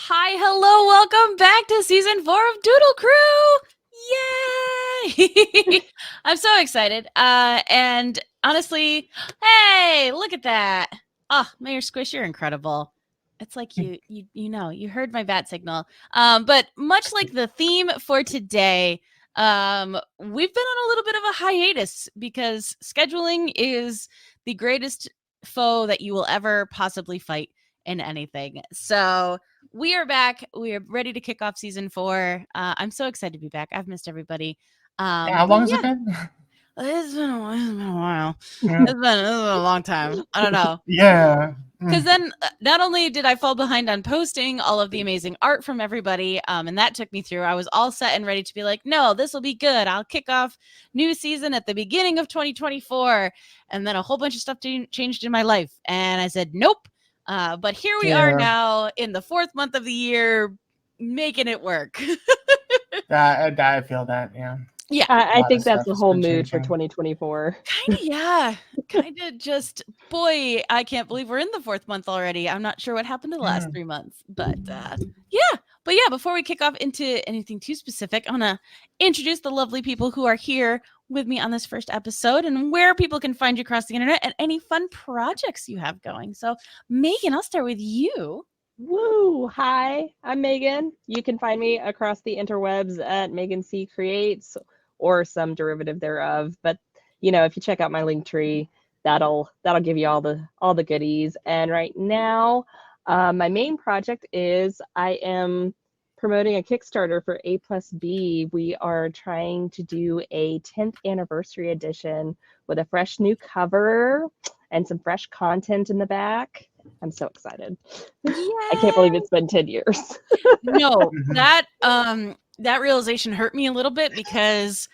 Hi, hello, welcome back to season 4 of Doodle Crew. Yay! I'm so excited. And honestly, hey, look at that. Oh, Mayor Squish, you're incredible. It's like you heard my bat signal. But much like the theme for today, we've been on a little bit of a hiatus because scheduling is the greatest foe that you will ever possibly fight in anything. So we are back. We are ready to kick off season 4. I'm so excited to be back. I've missed everybody. How long has it been? It's been a while. It's been a while. Yeah. It's been a long time. I don't know. Yeah. Because then not only did I fall behind on posting all of the amazing art from everybody, and that took me through, I was all set and ready to be like, no, this will be good. I'll kick off new season at the beginning of 2024. And then a whole bunch of stuff changed in my life. And I said, nope. But here we are Yeah. now in the 4th month of the year, making it work. I feel that. Yeah. Yeah. A I lot of think that's stuff the has whole been mood for changing. 2024. Kind of, yeah. Kind of just, boy, I can't believe we're in the 4th month already. I'm not sure what happened to the last 3 months, but yeah. But yeah, before we kick off into anything too specific, I want to introduce the lovely people who are here with me on this first episode and where people can find you across the internet and any fun projects you have going. So, Megan, I'll start with you. Woo! Hi, I'm Megan. You can find me across the interwebs at Megan C Creates or some derivative thereof. But if you check out my link tree, that'll give you all the goodies. And right now, my main project is I am promoting a Kickstarter for A plus B. We are trying to do a 10th anniversary edition with a fresh new cover and some fresh content in the back. I'm so excited. Yeah. I can't believe it's been 10 years. No, that realization hurt me a little bit because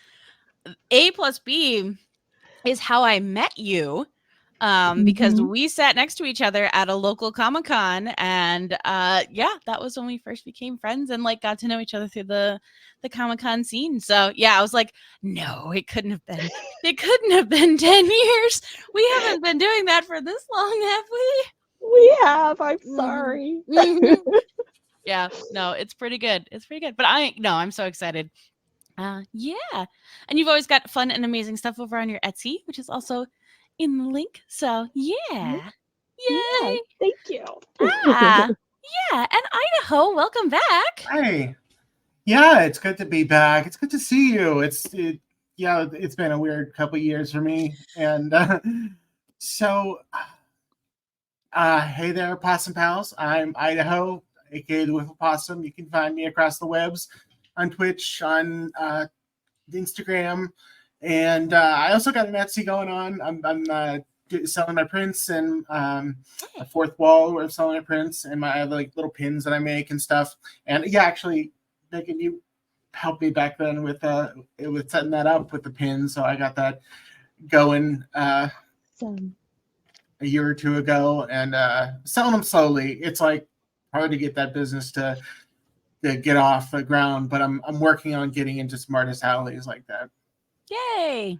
A plus B is how I met you. Because we sat next to each other at a local Comic-Con, and yeah, that was when we first became friends and like got to know each other through the Comic-Con scene. So yeah, I was like, no, it couldn't have been 10 years. We haven't been doing that for this long, have we? We have. I'm sorry. Yeah, no, it's pretty good. It's pretty good. But I'm so excited. Yeah. And you've always got fun and amazing stuff over on your Etsy, which is also in the link. So yeah. Yeah, Yay. thank you. Ah, yeah. And Idaho, welcome back. Hey. Yeah, it's good to be back. It's good to see you. It's been a weird couple years for me. And so hey there, Possum Pals. I'm Idaho, aka the Wiffle Possum. You can find me across the webs on Twitch, on Instagram, and I also got an Etsy going on. I'm selling my prints and a fourth wall where I'm selling my prints and my other little pins that I make and stuff. And yeah, actually, Megan, you helped me back then with setting that up with the pins, so I got that going a year or two ago, and selling them slowly. It's like hard to get that business to get off the ground, but I'm working on getting into some artist alleys like that. Yay.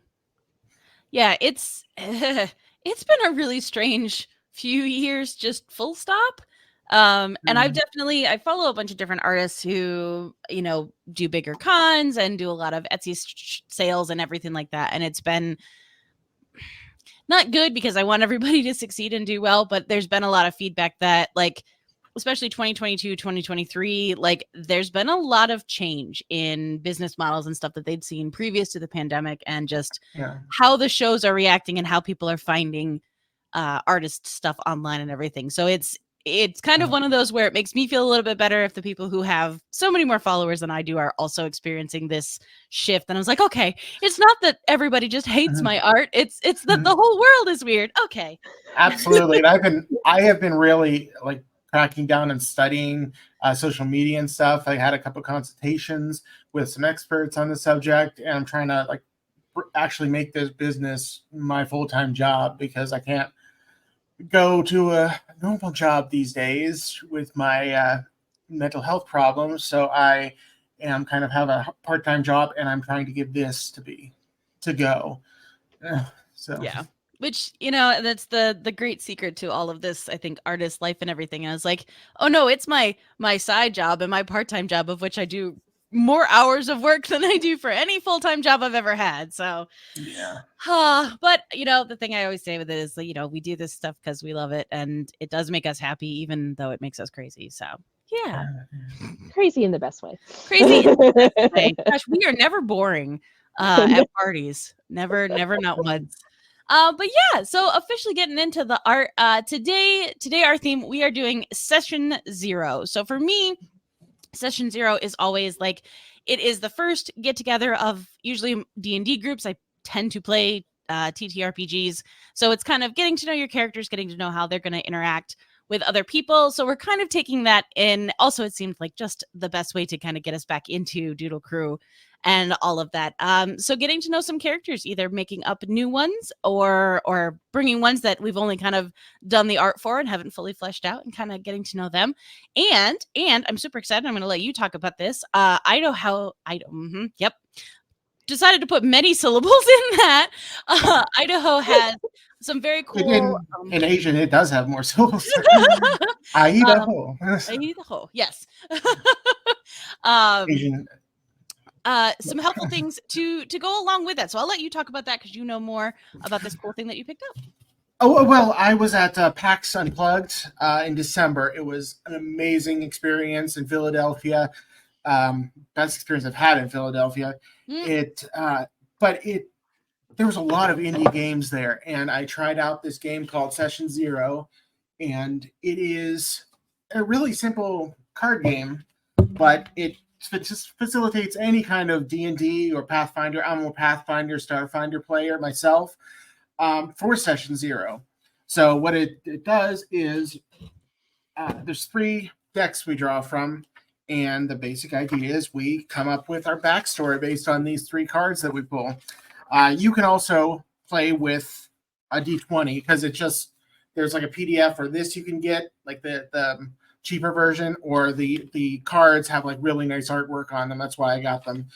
Yeah, it's it's been a really strange few years, just full stop. And I follow a bunch of different artists who, do bigger cons and do a lot of Etsy sales and everything like that. And it's been not good because I want everybody to succeed and do well, but there's been a lot of feedback that especially 2022, 2023, there's been a lot of change in business models and stuff that they'd seen previous to the pandemic and just how the shows are reacting and how people are finding artist stuff online and everything. So it's kind of one of those where it makes me feel a little bit better if the people who have so many more followers than I do are also experiencing this shift. And I was like, okay, it's not that everybody just hates my art. It's that the whole world is weird. Okay. Absolutely. And I have been really cracking down and studying social media and stuff. I had a couple consultations with some experts on the subject, and I'm trying to actually make this business my full-time job because I can't go to a normal job these days with my mental health problems. So I am kind of have a part-time job, and I'm trying to get this to go. So yeah. Which, that's the great secret to all of this, I think, artist life and everything. And I was like, oh no, it's my side job and my part-time job, of which I do more hours of work than I do for any full-time job I've ever had. So Yeah. but the thing I always say with it is that, we do this stuff because we love it, and it does make us happy, even though it makes us crazy. So yeah. Crazy in the best way. Crazy in the best way. Gosh, we are never boring at parties. Never, not once. But yeah, so officially getting into the art. Today our theme, we are doing session 0. So for me, session 0 is always like, it is the first get together of usually D&D groups. I tend to play TTRPGs, so it's kind of getting to know your characters, getting to know how they're going to interact with other people. So we're kind of taking that in. Also, it seemed like just the best way to kind of get us back into Doodle Crew and all of that. So getting to know some characters, either making up new ones or bringing ones that we've only kind of done the art for and haven't fully fleshed out, and kind of getting to know them. And I'm super excited. I'm going to let you talk about this. Yep. Decided to put many syllables in that. Idaho has some very cool. In Asian, it does have more syllables. Idaho. Idaho, yes. Asian. Some helpful things to go along with that. So I'll let you talk about that, because you know more about this cool thing that you picked up. Oh, well, I was at PAX Unplugged in December. It was an amazing experience in Philadelphia. Best experience I've had in Philadelphia. But there was a lot of indie games there, and I tried out this game called Session 0, and it is a really simple card game, but it just facilitates any kind of D&D or Pathfinder. I'm a Pathfinder, Starfinder player myself, for Session 0. So what it does is there's 3 decks we draw from, and the basic idea is we come up with our backstory based on these 3 cards that we pull. You can also play with a D20, because there's like a PDF or this you can get, like the cheaper version, or the cards have like really nice artwork on them. That's why I got them.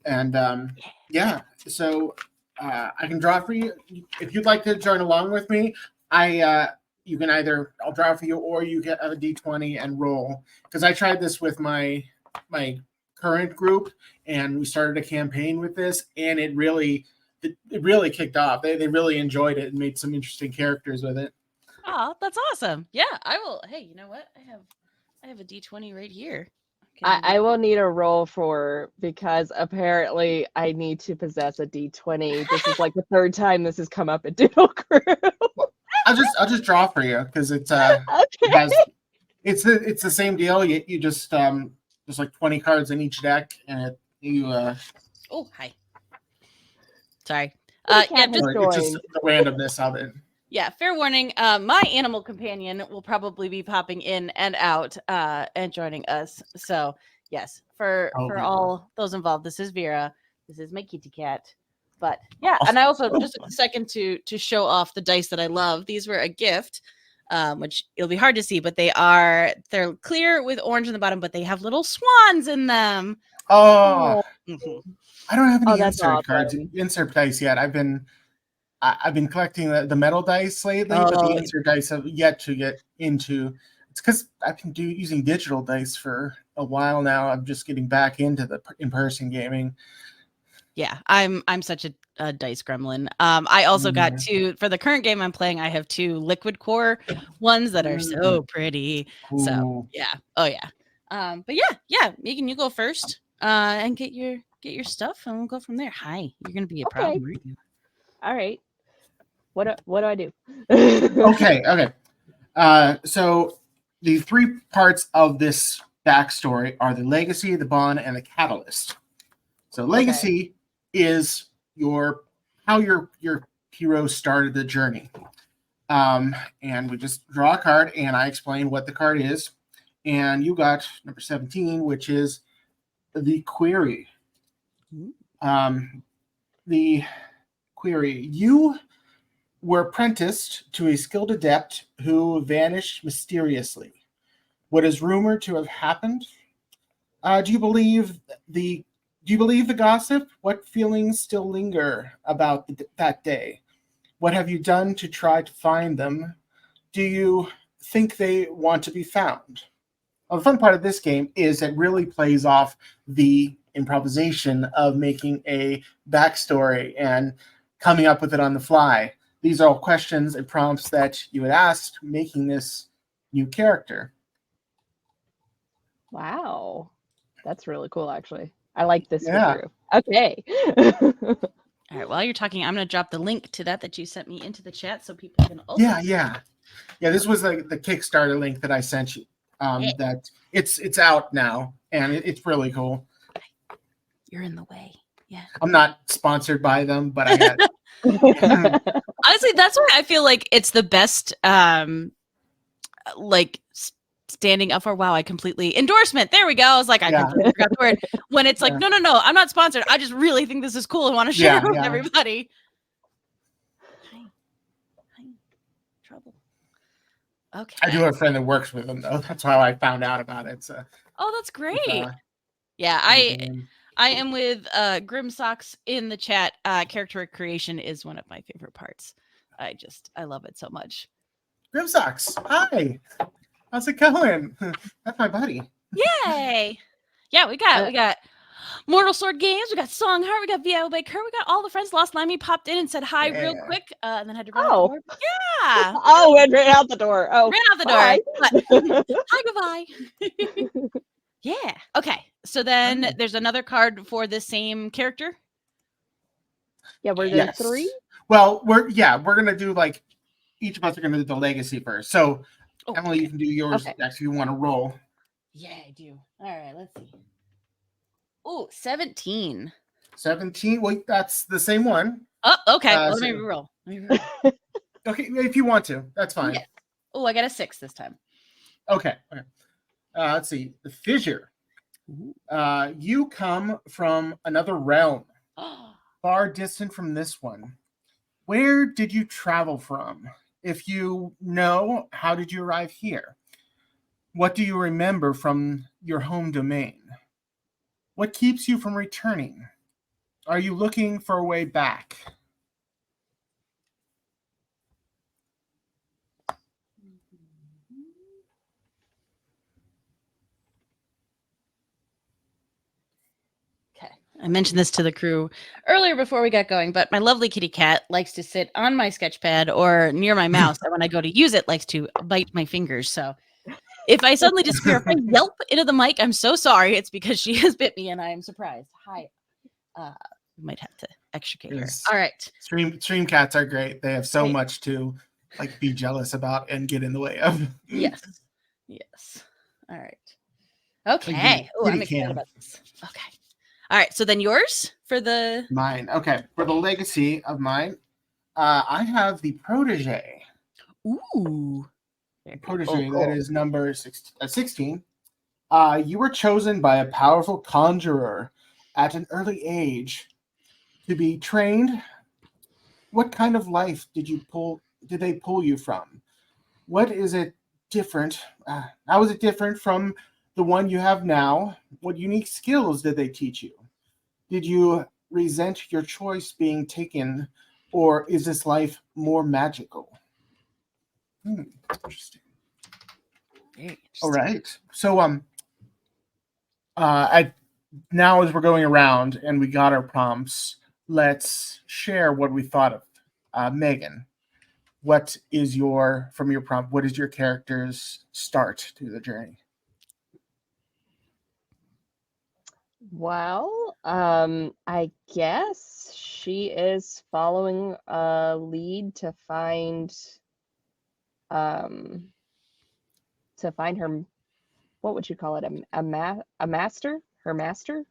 And yeah, so I can draw for you. If you'd like to join along with me, you can I'll draw for you, or you get a D20 and roll. Because I tried this with my current group, and we started a campaign with this, and it really kicked off. They really enjoyed it and made some interesting characters with it. Oh, that's awesome. Yeah, I will. Hey, you know what? I have a D20 right here. I will need a roll because apparently I need to possess a D20. This is like the 3rd time this has come up at Doodle Crew. I'll just draw for you, because it's Okay. it's the same deal. You just there's like 20 cards in each deck, and Oh, hi. Sorry. It's just the randomness of it. Yeah, fair warning. My animal companion will probably be popping in and out and joining us. So yes, for all those involved, this is Vera. This is my kitty cat. But yeah, and I also, just a second to show off the dice that I love. These were a gift, which it'll be hard to see, but they're clear with orange in the bottom, but they have little swans in them. Oh, Mm-hmm. I don't have any insert dice yet. I've been collecting the metal dice lately, but the insert dice have yet to get into. It's because I've been using digital dice for a while now. I'm just getting back into the in-person gaming. Yeah, I'm such a dice gremlin. I also got 2 for the current game I'm playing. I have 2 liquid core ones that are so pretty. Cool. So yeah, but yeah, Megan, you go first and get your stuff, and we'll go from there. Hi, you're gonna be a problem, aren't you? All right. What do I do? Okay. So the 3 parts of this backstory are the legacy, the bond, and the catalyst. So legacy is how your hero started the journey. And we just draw a card, and I explain what the card is. And you got number 17, which is the query. The query. You were apprenticed to a skilled adept who vanished mysteriously. What is rumored to have happened? Do you believe the gossip? What feelings still linger about that day? What have you done to try to find them? Do you think they want to be found? Well, the fun part of this game is it really plays off the improvisation of making a backstory and coming up with it on the fly. These are all questions and prompts that you had asked making this new character. Wow. That's really cool, actually. I like this Yeah. switcheroo. Okay. All right, while you're talking, I'm going to drop the link to that you sent me into the chat so people can also. Yeah. This was the Kickstarter link that I sent you. Yeah. That it's out now, and it's really cool. You're in the way. Yeah. I'm not sponsored by them, but I got. Honestly, that's why I feel like it's the best. Like standing up for. Wow, I completely endorsement. There we go. I was like, I completely forgot the word. When it's like, no, I'm not sponsored. I just really think this is cool and want to share it with everybody. Hi. Trouble. Okay. I do have a friend that works with them, though. That's how I found out about it. So. Oh, that's great. Yeah, I am with Grim Socks in the chat. Character creation is one of my favorite parts. I love it so much. Grim Socks, hi. How's it going? That's my buddy. Yay! Yeah, we got Mortal Sword Games, we got Songheart, we got VIO by Kurt, we got all the friends. Lost Limey popped in and said hi real quick, and then had to run out the door. Yeah. Oh, and ran out the door. Oh, ran out the door. Hi, goodbye. Yeah. Okay. So then there's another card for the same character. Yeah, we're doing 3. Well, we're gonna do like each of us are gonna do the legacy first. So Emily, you can do yours next if you want to roll. Yeah, I do. All right, let's see. Oh, 17. 17. Well, that's the same one. Oh, okay. Let me reroll. Okay, if you want to, that's fine. Yeah. Oh, I got a 6 this time. Okay. Let's see. The fissure. You come from another realm, far distant from this one. Where did you travel from? If you know, how did you arrive here? What do you remember from your home domain? What keeps you from returning? Are you looking for a way back? Okay. I mentioned this to the crew earlier before we got going, but my lovely kitty cat likes to sit on my sketch pad or near my mouse, and when I go to use it, likes to bite my fingers. So if I suddenly disappear, if I yelp into the mic, I'm so sorry. It's because she has bit me, and I am surprised. Hi. We might have to extricate her. All right. Stream cats are great. They have so much to be jealous about and get in the way of. Yes. All right. Okay. Oh, I'm excited about this. Okay. All right. So then yours for the mine. Okay. For the legacy of mine, I have the protege. Ooh. Protege, that is number 16. You were chosen by a powerful conjurer at an early age to be trained. What kind of life did they pull you from? What is it different? How is it different from the one you have now? What unique skills did they teach you? Did you resent your choice being taken, or is this life more magical? Interesting. All right. So now as we're going around and we got our prompts, let's share what we thought of. Megan, what is from your prompt, what is your character's start to the journey? Well, I guess she is following a lead to find her, what would you call it, a master, her master,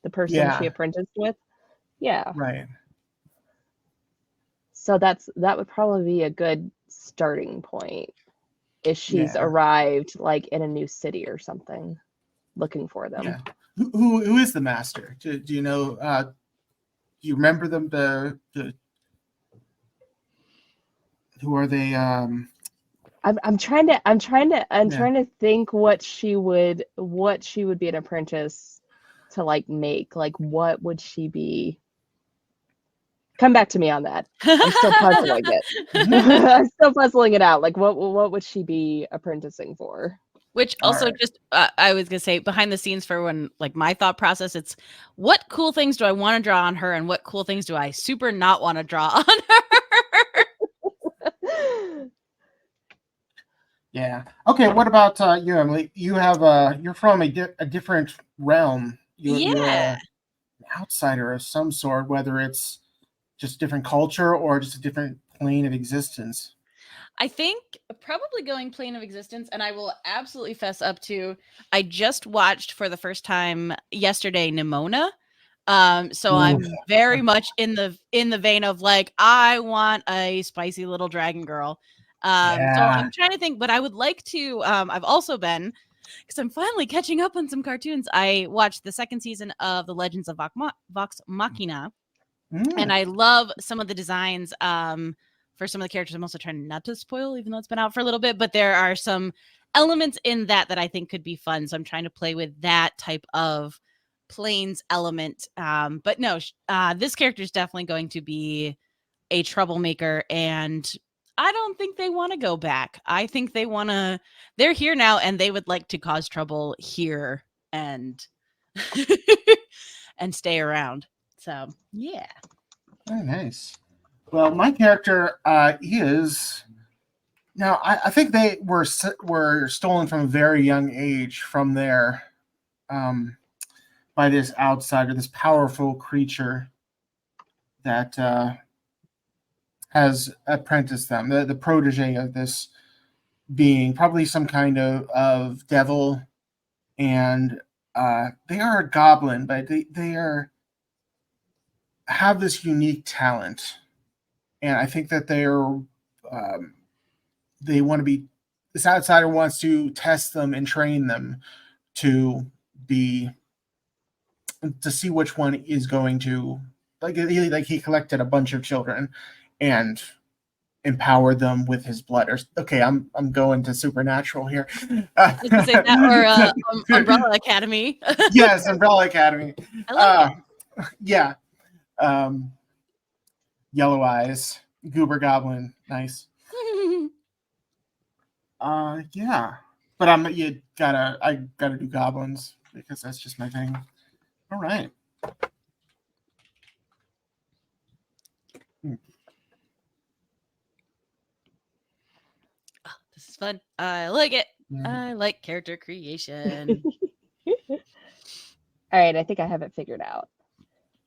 the person she apprenticed with. Yeah, right. So that would probably be a good starting point if she's arrived in a new city or something, looking for them. Yeah. Who is the master? Do you know? Do you remember them? Who are they? I'm trying to think what she would be an apprentice to make. What would she be? Come back to me on that. I'm still puzzling it. I'm still puzzling it out. Like, what would she be apprenticing for? Which also just, I was going to say, behind the scenes for when, like, my thought process, it's what cool things do I want to draw on her and what cool things do I super not want to draw on her? Yeah. Okay. What about you, Emily? You have you're from a different realm. You're an outsider of some sort, whether it's just different culture or just a different plane of existence. I think probably going plane of existence, and I will absolutely fess up to, I just watched for the first time yesterday Nimona. So I'm very much in the vein of like, I want a spicy little dragon girl. So I'm trying to think, but I would like to, I've also been, because I'm finally catching up on some cartoons. I watched the second season of The Legends of Vox Machina, and I love some of the designs for some of the characters. I'm also trying not to spoil, even though it's been out for a little bit, but there are some elements in that I think could be fun. So I'm trying to play with that type of planes element. But no, this character is definitely going to be a troublemaker, and I don't think they want to go back. I think they're here now and they would like to cause trouble here and and stay around. So yeah. Very nice. Well, my character is now. I think they were stolen from a very young age from their by this outsider, this powerful creature that has apprenticed them. The protege of this being, probably some kind of devil, and they are a goblin, but they have this unique talent. And I think that they want to be, this outsider wants to test them and train them to see which one is going to, like he collected a bunch of children and empowered them with his blood. Okay, I'm going to supernatural here. That or Umbrella Academy. Yes, Umbrella Academy. I love it. Yeah. Yellow eyes, goober goblin, nice. Yeah, but I gotta do goblins because that's just my thing. All right. Oh, this is fun. I like it. I like character creation. All right, I think I have it figured out.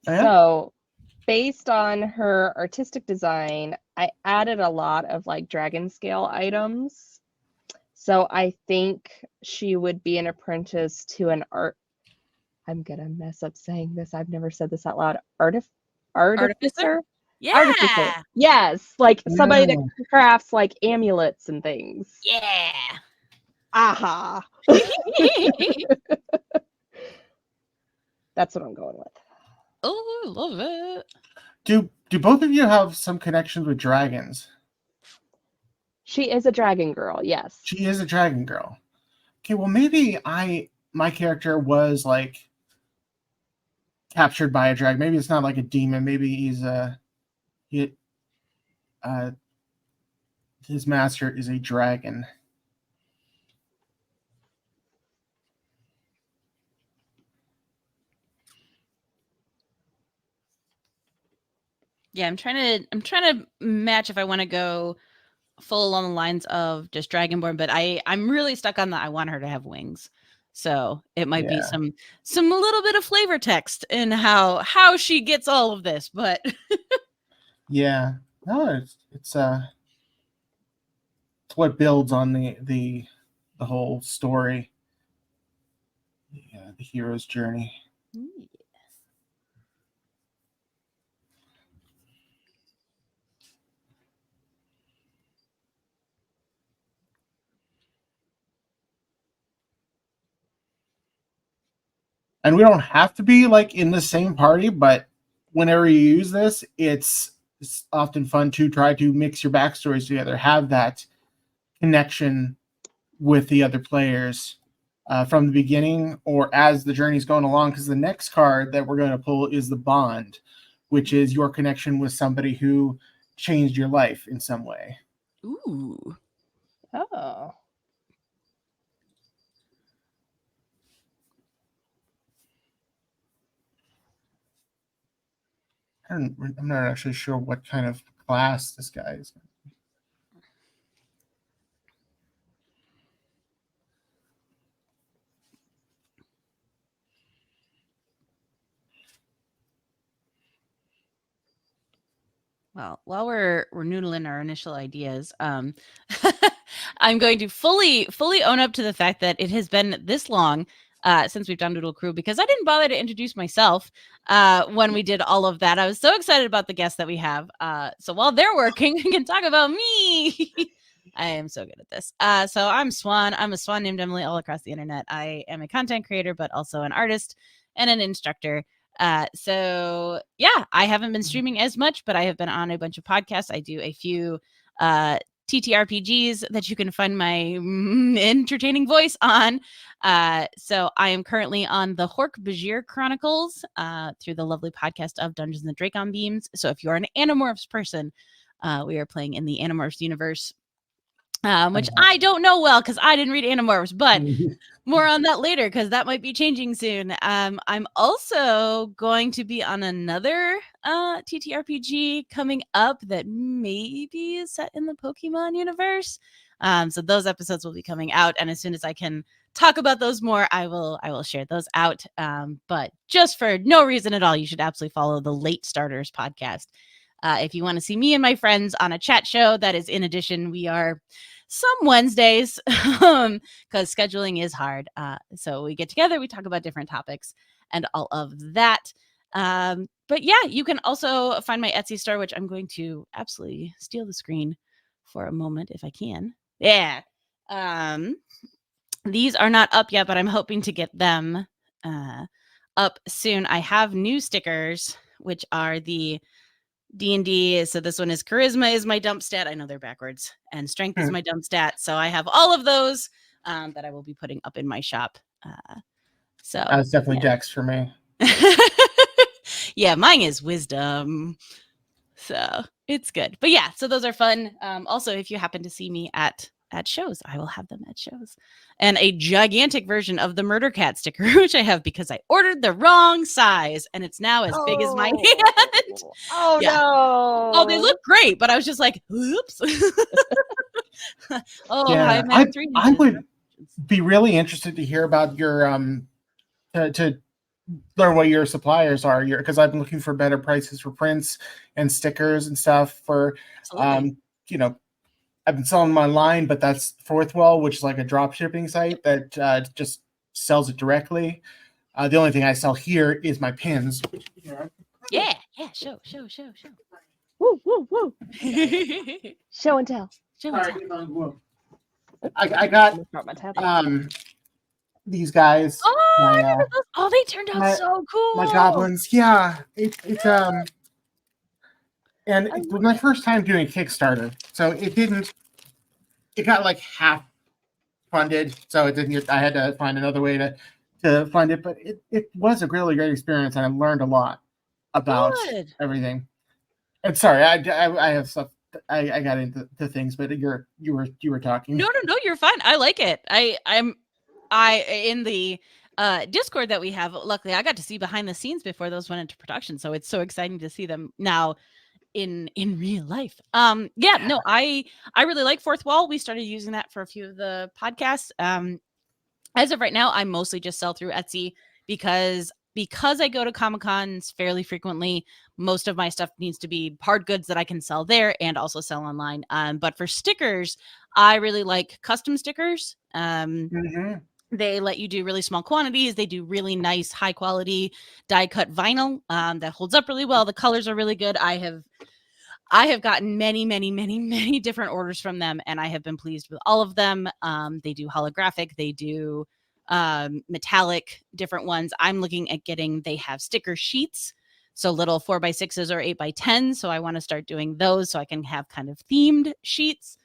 Oh, yeah? So, based on her artistic design, I added a lot of like dragon scale items. So I think she would be an apprentice to an I'm gonna mess up saying this. I've never said this out loud. Artificer? Yeah. Artificer. Yes, like somebody that crafts like amulets and things. Yeah. Aha. That's what I'm going with. Oh, I love it. Do both of you have some connections with dragons? She is a dragon girl, yes. She is a dragon girl. Okay, well maybe my character was like captured by a dragon. Maybe it's not like a demon. Maybe his master is a dragon. Yeah, I'm trying to match if I want to go full along the lines of just Dragonborn, but I'm really stuck on that. I want her to have wings. So it might be some little bit of flavor text in how she gets all of this, but yeah. No, it's what builds on the whole story. Yeah, the hero's journey. And we don't have to be like in the same party, but whenever you use this, it's often fun to try to mix your backstories together, have that connection with the other players from the beginning or as the journey's going along. Because the next card that we're going to pull is the bond, which is your connection with somebody who changed your life in some way. Ooh. Oh. I'm not actually sure what kind of class this guy is. Well, while we're noodling our initial ideas, I'm going to fully own up to the fact that it has been this long since we've done Doodle Crew, because I didn't bother to introduce myself when we did all of that. I was so excited about the guests that we have. So while they're working, we can talk about me. I am so good at this. So I'm Swan. I'm a Swan named Emily all across the internet. I am a content creator, but also an artist and an instructor. So yeah, I haven't been streaming as much, but I have been on a bunch of podcasts. I do a few TTRPGs that you can find my entertaining voice on. So I am currently on the Hork Bajir Chronicles through the lovely podcast of Dungeons and Dracon Beams. So if you are an Animorphs person, we are playing in the Animorphs universe, which I don't know well because I didn't read Animorphs, but more on that later because that might be changing soon. I'm also going to be on another TTRPG coming up that maybe is set in the Pokemon universe. So those episodes will be coming out, and as soon as I can talk about those more, I will share those out. But just for no reason at all, you should absolutely follow the Late Starters podcast. If you want to see me and my friends on a chat show, that is in addition. We are some Wednesdays because scheduling is hard. So we get together, we talk about different topics and all of that. But yeah, you can also find my Etsy store, which I'm going to absolutely steal the screen for a moment if I can. Yeah. These are not up yet, but I'm hoping to get them up soon. I have new stickers, which are the D&D. So this one is charisma is my dump stat. I know they're backwards. And strength is my dump stat. So I have all of those that I will be putting up in my shop. So That's definitely Dex for me. Yeah, mine is wisdom. So it's good. But yeah, so those are fun. Also, if you happen to see me at shows, I will have them at shows. And a gigantic version of the Murder Cat sticker, which I have because I ordered the wrong size and it's now as big as my hand. Oh Yeah. no. Oh, they look great, but I was just like, oops. Yeah, I would be really interested to hear about your to learn what your suppliers are, because I've been looking for better prices for prints and stickers and stuff for you know, I've been selling them online, but that's Fourthwell, which is like a drop shipping site that just sells it directly. The only thing I sell here is my pins. Yeah, show. Woo, woo, woo. Show and tell. I got my tablet. these guys. Oh, they turned out so cool. My goblins, yeah. It's and it was my first time doing Kickstarter, so it got like half funded, so it didn't. I had to find another way to fund it, but it was a really great experience, and I learned a lot about everything. And sorry, I have stuff. I got into things, but you were talking. No, you're fine. I like it. I'm in the Discord that we have. Luckily, I got to see behind the scenes before those went into production, so it's so exciting to see them now in real life. I really like Fourth Wall. We started using that for a few of the podcasts. As of right now, I mostly just sell through Etsy because I go to Comic-Cons fairly frequently. Most of my stuff needs to be hard goods that I can sell there and also sell online. But for stickers, I really like custom stickers. They let you do really small quantities. They do really nice, high quality die cut vinyl that holds up really well. The colors are really good. I have gotten many different orders from them, and I have been pleased with all of them. They do holographic. They do metallic, different ones. I'm looking at they have sticker sheets, so little 4x6s or 8x10s. So I want to start doing those so I can have kind of themed sheets.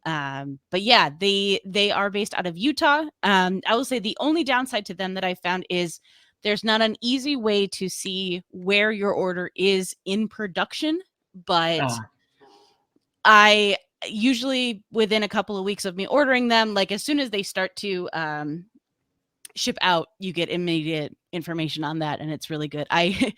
But yeah, they are based out of Utah. I will say the only downside to them that I found is there's not an easy way to see where your order is in production, but I usually within a couple of weeks of me ordering them, like as soon as they start to ship out, you get immediate information on that, and it's really good. I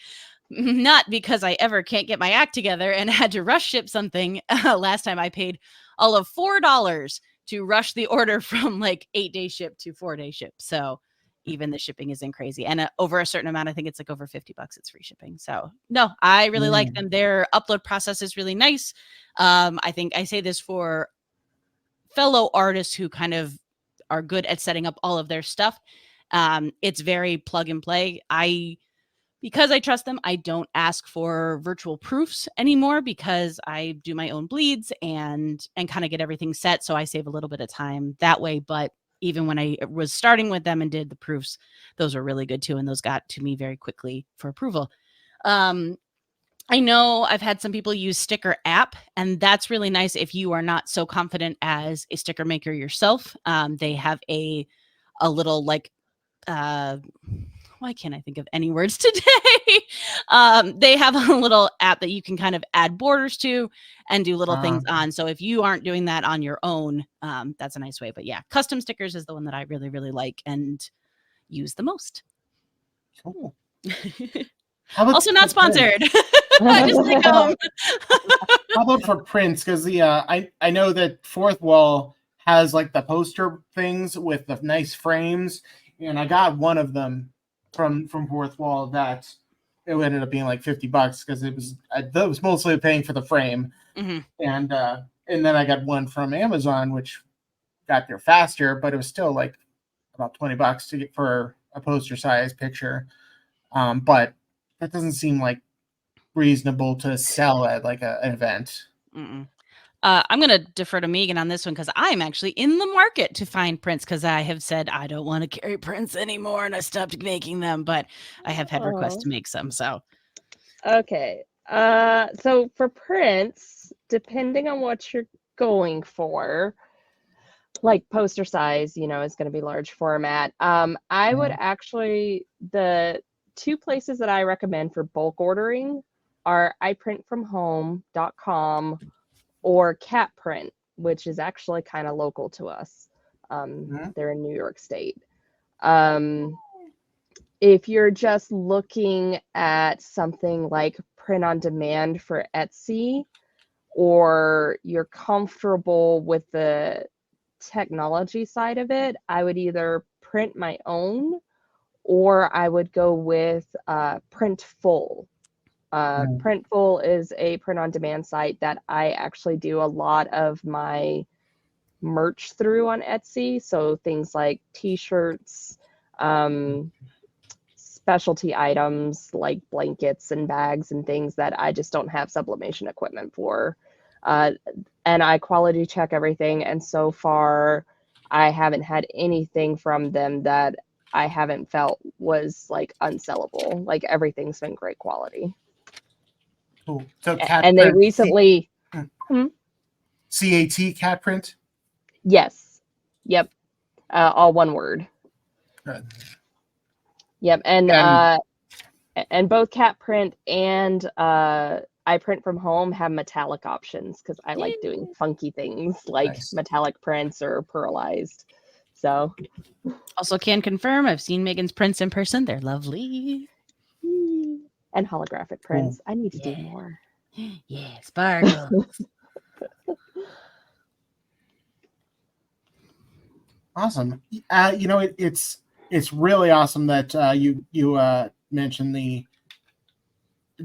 not because I ever can't get my act together and had to rush ship something. Last time I paid all of $4 to rush the order from like 8-day ship to 4-day ship. So even the shipping isn't crazy. And over a certain amount, I think it's like over $50, it's free shipping. So no, I really like them. Their upload process is really nice. I think I say this for fellow artists who kind of are good at setting up all of their stuff. It's very plug and play. Because I trust them, I don't ask for virtual proofs anymore because I do my own bleeds and kind of get everything set. So I save a little bit of time that way. But even when I was starting with them and did the proofs, those were really good too. And those got to me very quickly for approval. I know I've had some people use Sticker app, and that's really nice if you are not so confident as a sticker maker yourself. They have a little like, why can't I think of any words today? They have a little app that you can kind of add borders to and do little things on. So if you aren't doing that on your own, that's a nice way. But yeah, custom stickers is the one that I really, really like and use the most. Cool. Also not sponsored. I just like them. How about for prints? Because I know that Fourth Wall has like the poster things with the nice frames, and I got one of them from Fourth Wall that it ended up being like $50 because it was mostly paying for the frame, and then I got one from Amazon which got there faster, but it was still like about $20 to get for a poster size picture, but that doesn't seem like reasonable to sell at like an event. I'm going to defer to Megan on this one because I'm actually in the market to find prints because I have said I don't want to carry prints anymore and I stopped making them, but I have had requests to make some. So, okay. So for prints, depending on what you're going for, like poster size, is going to be large format. I would actually, the 2 places that I recommend for bulk ordering are iprintfromhome.com or Cat Print, which is actually kind of local to us. They're in New York State. If you're just looking at something like print on demand for Etsy, or you're comfortable with the technology side of it, I would either print my own or I would go with Printful. Printful is a print-on-demand site that I actually do a lot of my merch through on Etsy. So things like T-shirts, specialty items like blankets and bags and things that I just don't have sublimation equipment for. And I quality check everything. And so far, I haven't had anything from them that I haven't felt was like unsellable. Like everything's been great quality. Cool. So and they recently CAT Cat Print? Yes. Yep. All one word. Good. Yep. And both Cat Print and I Print From Home have metallic options because I like doing funky things like metallic prints or pearlized. So also can confirm I've seen Megan's prints in person. They're lovely. And holographic prints. I need to do more. Yeah, sparkles. Awesome. It's really awesome that you mentioned the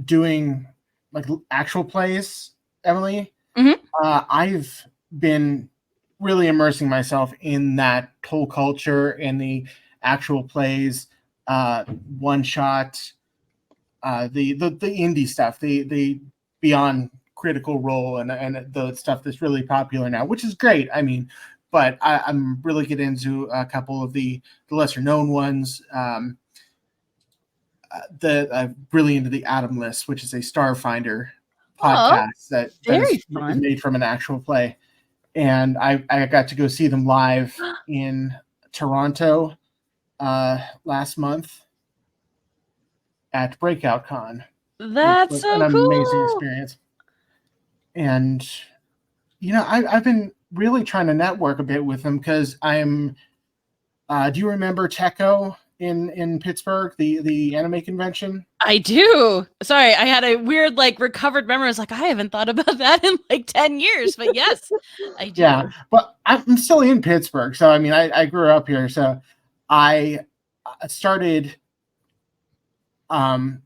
doing like actual plays, Emily. I've been really immersing myself in that whole culture and the actual plays, one shot, the indie stuff, the beyond Critical Role and the stuff that's really popular now, which is great. I mean, but I'm really getting into a couple of the lesser known ones. I'm really into the Atom List, which is a Starfinder podcast that is made from an actual play. And I got to go see them live in Toronto last month. at Breakout Con, which That's was so an amazing cool. experience. And I've been really trying to network a bit with them because I am. Do you remember Techo in Pittsburgh, the anime convention? I do. Sorry, I had a weird like recovered memory. I was like, I haven't thought about that in like 10 years, but yes, I do. Yeah, but I'm still in Pittsburgh, so I mean, I grew up here, so I started um,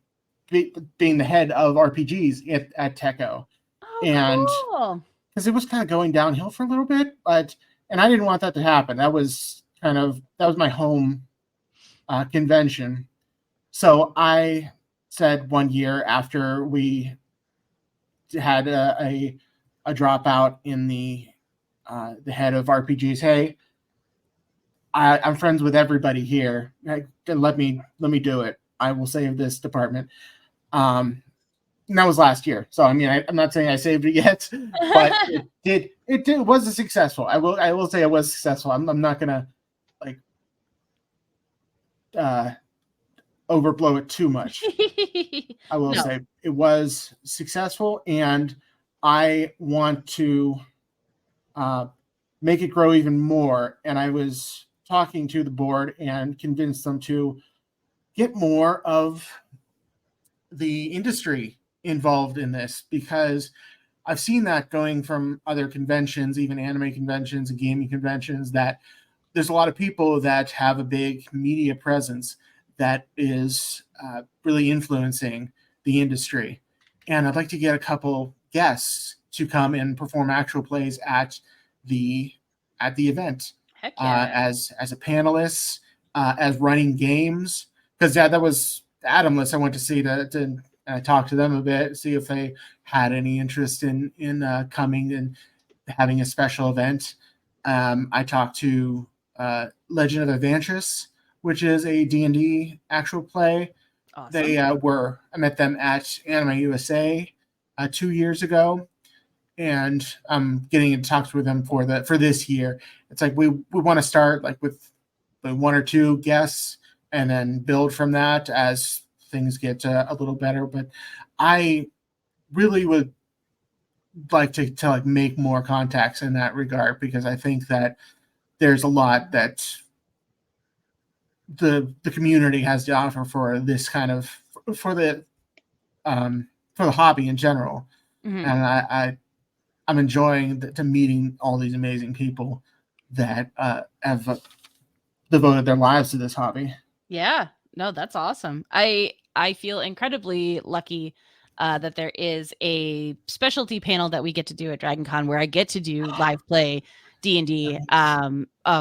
being the head of RPGs at Techo, Oh, and cool. because it was kind of going downhill for a little bit, and I didn't want that to happen. That was my home convention, so I said one year after we had a dropout in the head of RPGs, hey, I'm friends with everybody here. Let me do it. I will save this department. And that was last year. So I mean, I'm not saying I saved it yet, but it was a successful. I will say it was successful. I'm not gonna like overblow it too much. I will No. say it was successful, and I want to make it grow even more. And I was talking to the board and convinced them to get more of the industry involved in this, because I've seen that going from other conventions, even anime conventions and gaming conventions, that there's a lot of people that have a big media presence that is really influencing the industry. And I'd like to get a couple guests to come and perform actual plays at the event, Heck yeah. as a panelist, as running games. Because that was Adamless. I went to see to talk to them a bit, see if they had any interest in coming and having a special event. I talked to Legend of Adventures, which is a D&D actual play. Awesome. They I met them at Anime USA 2 years ago, and I'm getting in talks with them for this year. It's like we want to start like with one or two guests and then build from that as things get a little better. But I really would like to like make more contacts in that regard, because I think that there's a lot that the community has to offer for this kind of for the hobby in general. Mhm. And I'm enjoying to meeting all these amazing people that have devoted their lives to this hobby. Yeah, no, that's awesome. I feel incredibly lucky that there is a specialty panel that we get to do at Dragon Con where I get to do live play D&D.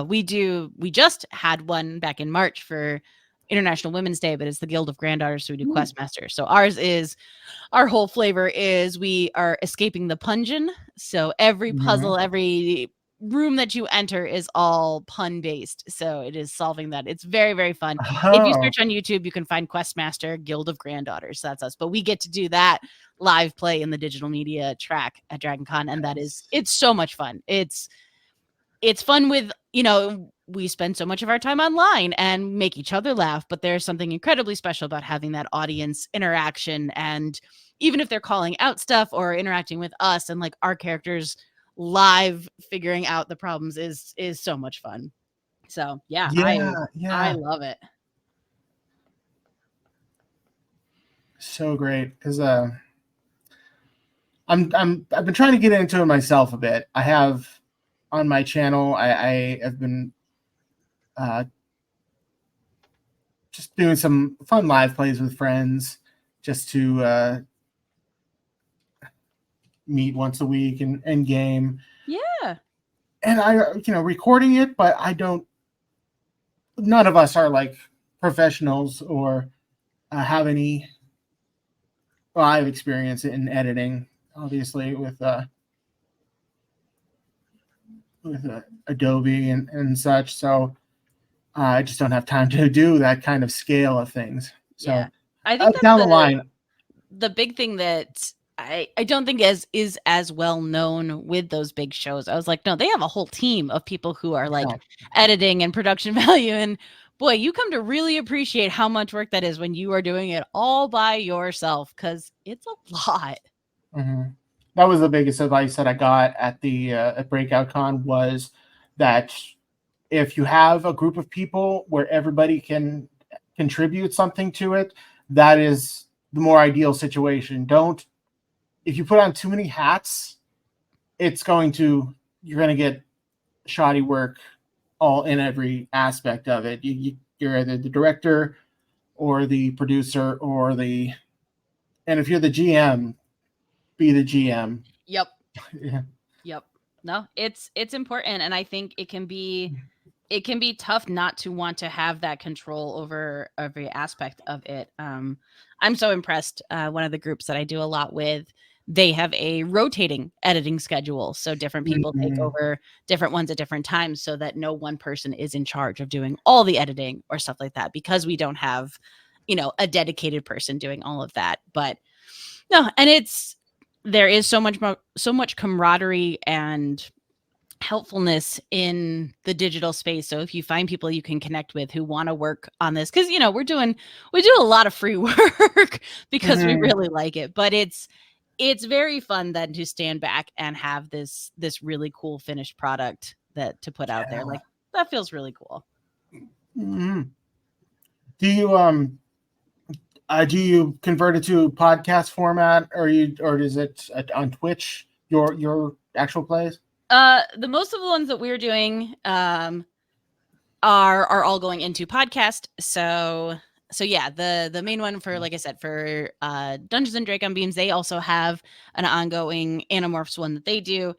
We just had one back in March for International Women's Day, but it's the Guild of Granddaughters, so we do Questmaster. So our whole flavor is we are escaping the pungeon. So every puzzle, every room that you enter is all pun based. So it is solving that. It's very, very fun. If you search on YouTube, you can find Questmaster Guild of Granddaughters. That's us. But we get to do that live play in the digital media track at Dragon Con. And it's so much fun. It's fun with, we spend so much of our time online and make each other laugh, but there's something incredibly special about having that audience interaction. And even if they're calling out stuff or interacting with us and like our characters live figuring out the problems is so much fun. So yeah. I love it. So great, because I've been trying to get into it myself a bit. I have on my channel. I have been just doing some fun live plays with friends, just to meet once a week and game. Yeah. And I recording it, but none of us are like professionals or have any live experience in editing, obviously with Adobe and such. So I just don't have time to do that kind of scale of things. So yeah. I think that's down the line, the big thing that I don't think is as well known with those big shows. I was like, no, they have a whole team of people who are like editing and production value. And boy, you come to really appreciate how much work that is when you are doing it all by yourself, because it's a lot. Mm-hmm. That was the biggest advice that I got at the at Breakout Con, was that if you have a group of people where everybody can contribute something to it, that is the more ideal situation. Don't, if you put on too many hats, you're going to get shoddy work all in every aspect of it. You're either the director or the producer and if you're the GM, be the GM. Yep. Yeah. Yep. No, it's important, and I think it can be tough not to want to have that control over every aspect of it. I'm so impressed. One of the groups that I do a lot with, they have a rotating editing schedule, so different people take over different ones at different times, so that no one person is in charge of doing all the editing or stuff like that, because we don't have, a dedicated person doing all of that. But no, and there is so much camaraderie and helpfulness in the digital space. So if you find people you can connect with who want to work on this, because we do a lot of free work because we really like it, but it's very fun then to stand back and have this really cool finished product to put out there. Like, that feels really cool. Mm-hmm. Do you convert it to podcast format, or is it on Twitch, your actual plays? The most of the ones that we're doing are all going into podcast. So yeah, the main one for, like I said, for Dungeons and Dragons Beams, they also have an ongoing Animorphs one that they do.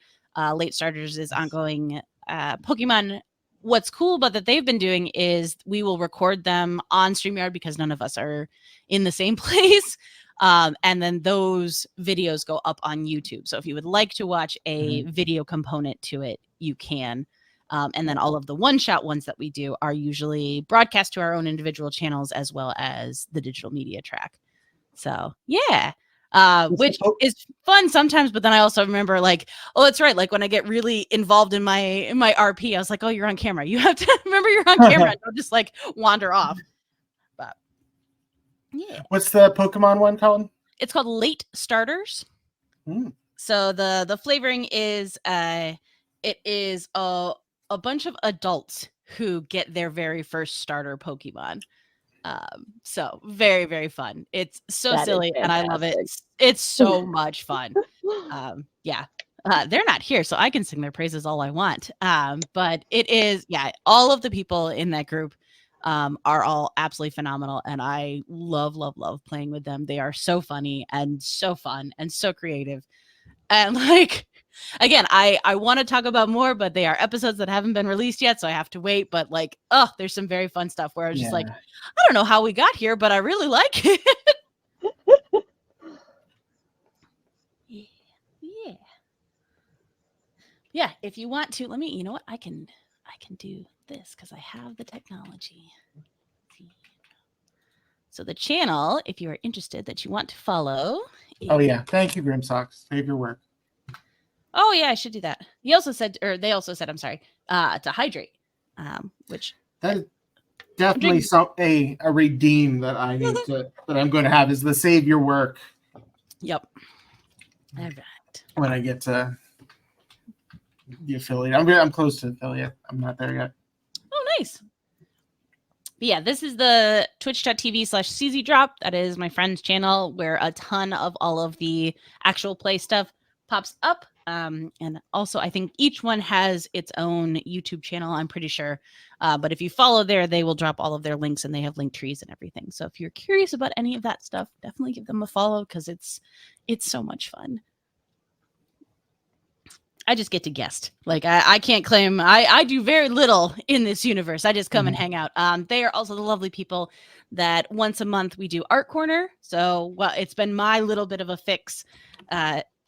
Late Starters is ongoing Pokemon. What's cool about that they've been doing is we will record them on StreamYard, because none of us are in the same place. And then those videos go up on YouTube. So if you would like to watch a video component to it, you can. And then all of the one-shot ones that we do are usually broadcast to our own individual channels, as well as the digital media track. So yeah, which is fun sometimes. But then I also remember, like, oh, that's right. Like, when I get really involved in my RP, I was like, oh, you're on camera. You have to remember you're on camera. Don't just like wander off. But yeah. What's the Pokemon one called? It's called Late Starters. So the flavoring is it is a bunch of adults who get their very first starter Pokemon. So very, very fun. It's so silly, and I love it. It's so much fun. Yeah. They're not here, so I can sing their praises all I want. But it is, yeah, all of the people in that group are all absolutely phenomenal, and I love playing with them. They are so funny and so fun and so creative. And like, again, I want to talk about more, but they are episodes that haven't been released yet, so I have to wait. But like, there's some very fun stuff where I was just like, I don't know how we got here, but I really like it. Yeah. If you want to, you know what? I can do this because I have the technology. So the channel, if you are interested, that you want to follow. Oh yeah, thank you, Grimsocks. Save your work. Oh yeah, I should do that. They also said, I'm sorry, to hydrate, which that is definitely a redeem that I need that I'm going to have, is the save your work. Yep. All right. When I get to the affiliate, I'm close to affiliate. I'm not there yet. Oh, nice. But yeah, this is the twitch.tv/CZ Drop. That is my friend's channel, where a ton of all of the actual play stuff pops up. And also, I think each one has its own YouTube channel, I'm pretty sure. But if you follow there, they will drop all of their links, and they have link trees and everything. So if you're curious about any of that stuff, definitely give them a follow, because it's so much fun. I just get to guest. Like, I can't claim I do very little in this universe. I just come and hang out. They are also the lovely people that once a month we do Art Corner. So, well, it's been my little bit of a fix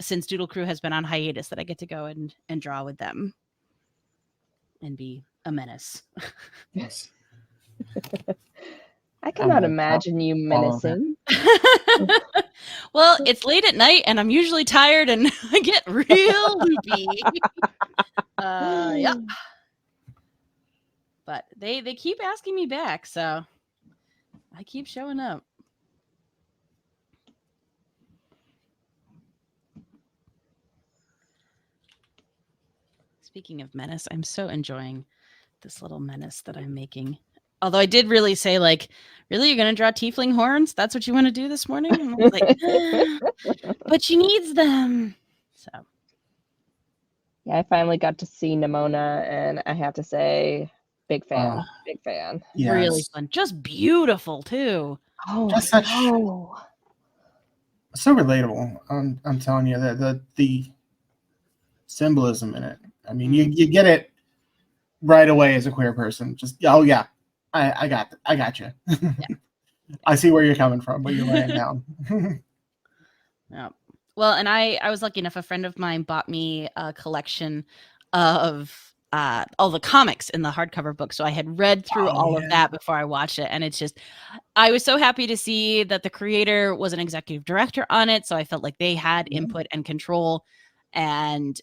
since Doodle Crew has been on hiatus, that I get to go and draw with them and be a menace. Yes. I cannot imagine you menacing. Well, it's late at night, and I'm usually tired, and I get real loopy. Yeah. But they keep asking me back, so I keep showing up. Speaking of menace, I'm so enjoying this little menace that I'm making. Although I did really say, like, really, you're gonna draw tiefling horns? That's what you want to do this morning? And I was like, but she needs them. So Yeah, I finally got to see Nimona, and I have to say, big fan. Oh, Big fan. really yes. fun. Just beautiful too. Oh, Just I such know. so relatable. I'm telling you that the symbolism in it. I mean, you get it right away as a queer person. Just oh yeah, I got you. I see where you're coming from, but you're laying down. Yeah. Well, and I was lucky enough. A friend of mine bought me a collection of all the comics in the hardcover book. So I had read through all of that before I watched it, and it's just I was so happy to see that the creator was an executive director on it. So I felt like they had input and control, and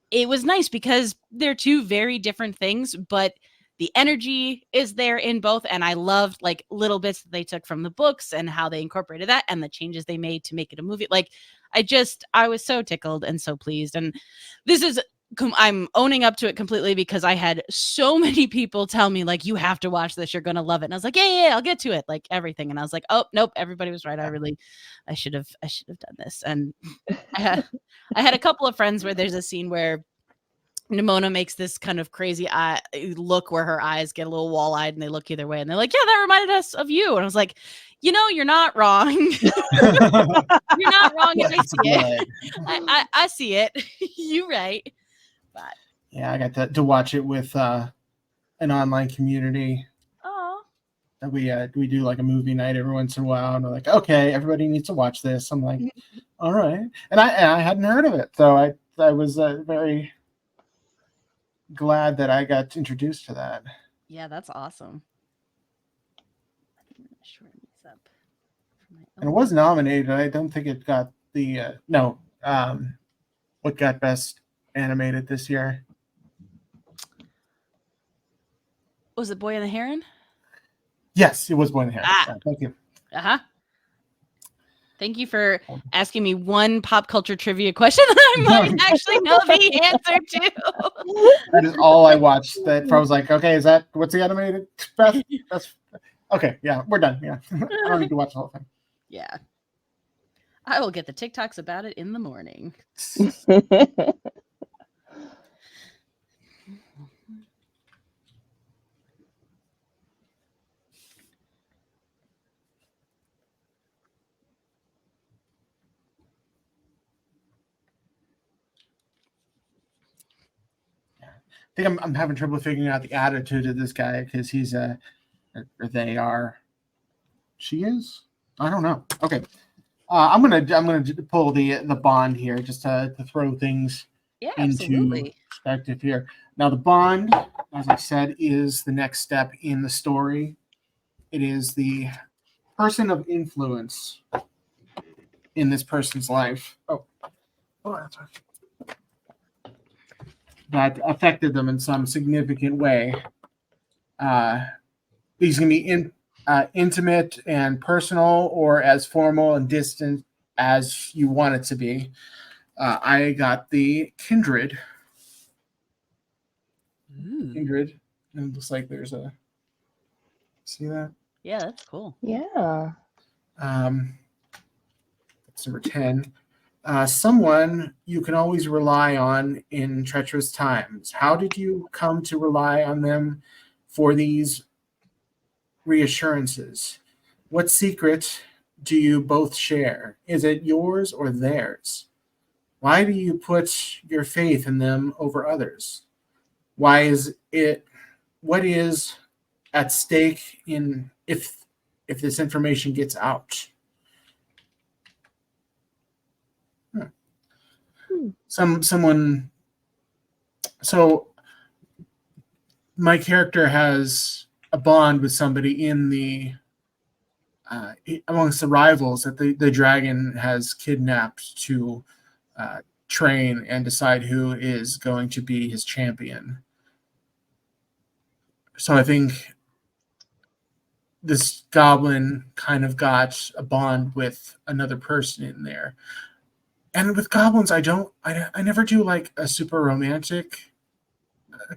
it was nice because they're two very different things, but the energy is there in both. And I loved like little bits that they took from the books and how they incorporated that and the changes they made to make it a movie. Like I was so tickled and so pleased. And this is, I'm owning up to it completely because I had so many people tell me like, you have to watch this. You're going to love it. And I was like, yeah, I'll get to it. Like everything. And I was like, oh, nope. Everybody was right. I should have done this. And I had a couple of friends where there's a scene where Nimona makes this kind of crazy eye look where her eyes get a little wall-eyed and they look either way. And they're like, yeah, that reminded us of you. And I was like, you're not wrong. You're not wrong. And I see it. I see it. You're right. But yeah, I got to watch it with an online community. oh, We do like a movie night every once in a while, and we're like, okay, everybody needs to watch this. I'm like, all right, and I hadn't heard of it, so I was very glad that I got introduced to that. yeah, that's awesome. I'm gonna shorten these up for my And it was nominated. I don't think it got the no. What got best animated this year? Was it Boy and the Heron? Yes, it was Boy and the Heron. Ah. Yeah, thank you. Uh-huh. Thank you for asking me one pop culture trivia question that I might actually know the answer to. That is all I watched. That I was like, okay, what's the animated best? That's okay. Yeah, we're done. Yeah, I don't need to watch the whole thing. Yeah. I will get the TikToks about it in the morning. I think I'm having trouble figuring out the attitude of this guy because he's or they are. She is. I don't know. Okay, I'm gonna pull the bond here just to throw things into perspective here. Now the bond, as I said, is the next step in the story. It is the person of influence in this person's life. Oh, that's right. That affected them in some significant way. These can be intimate and personal, or as formal and distant as you want it to be. I got the kindred. Kindred. And it looks like there's a. See that? Yeah, that's cool. Yeah. That's number 10. Someone you can always rely on in treacherous times. How did you come to rely on them for these reassurances? What secret do you both share? Is it yours or theirs? Why do you put your faith in them over others? Why is it? What is at stake in if this information gets out? Someone. So my character has a bond with somebody in the amongst the rivals that the dragon has kidnapped to train and decide who is going to be his champion. So I think this goblin kind of got a bond with another person in there. And with goblins, I never do like a super romantic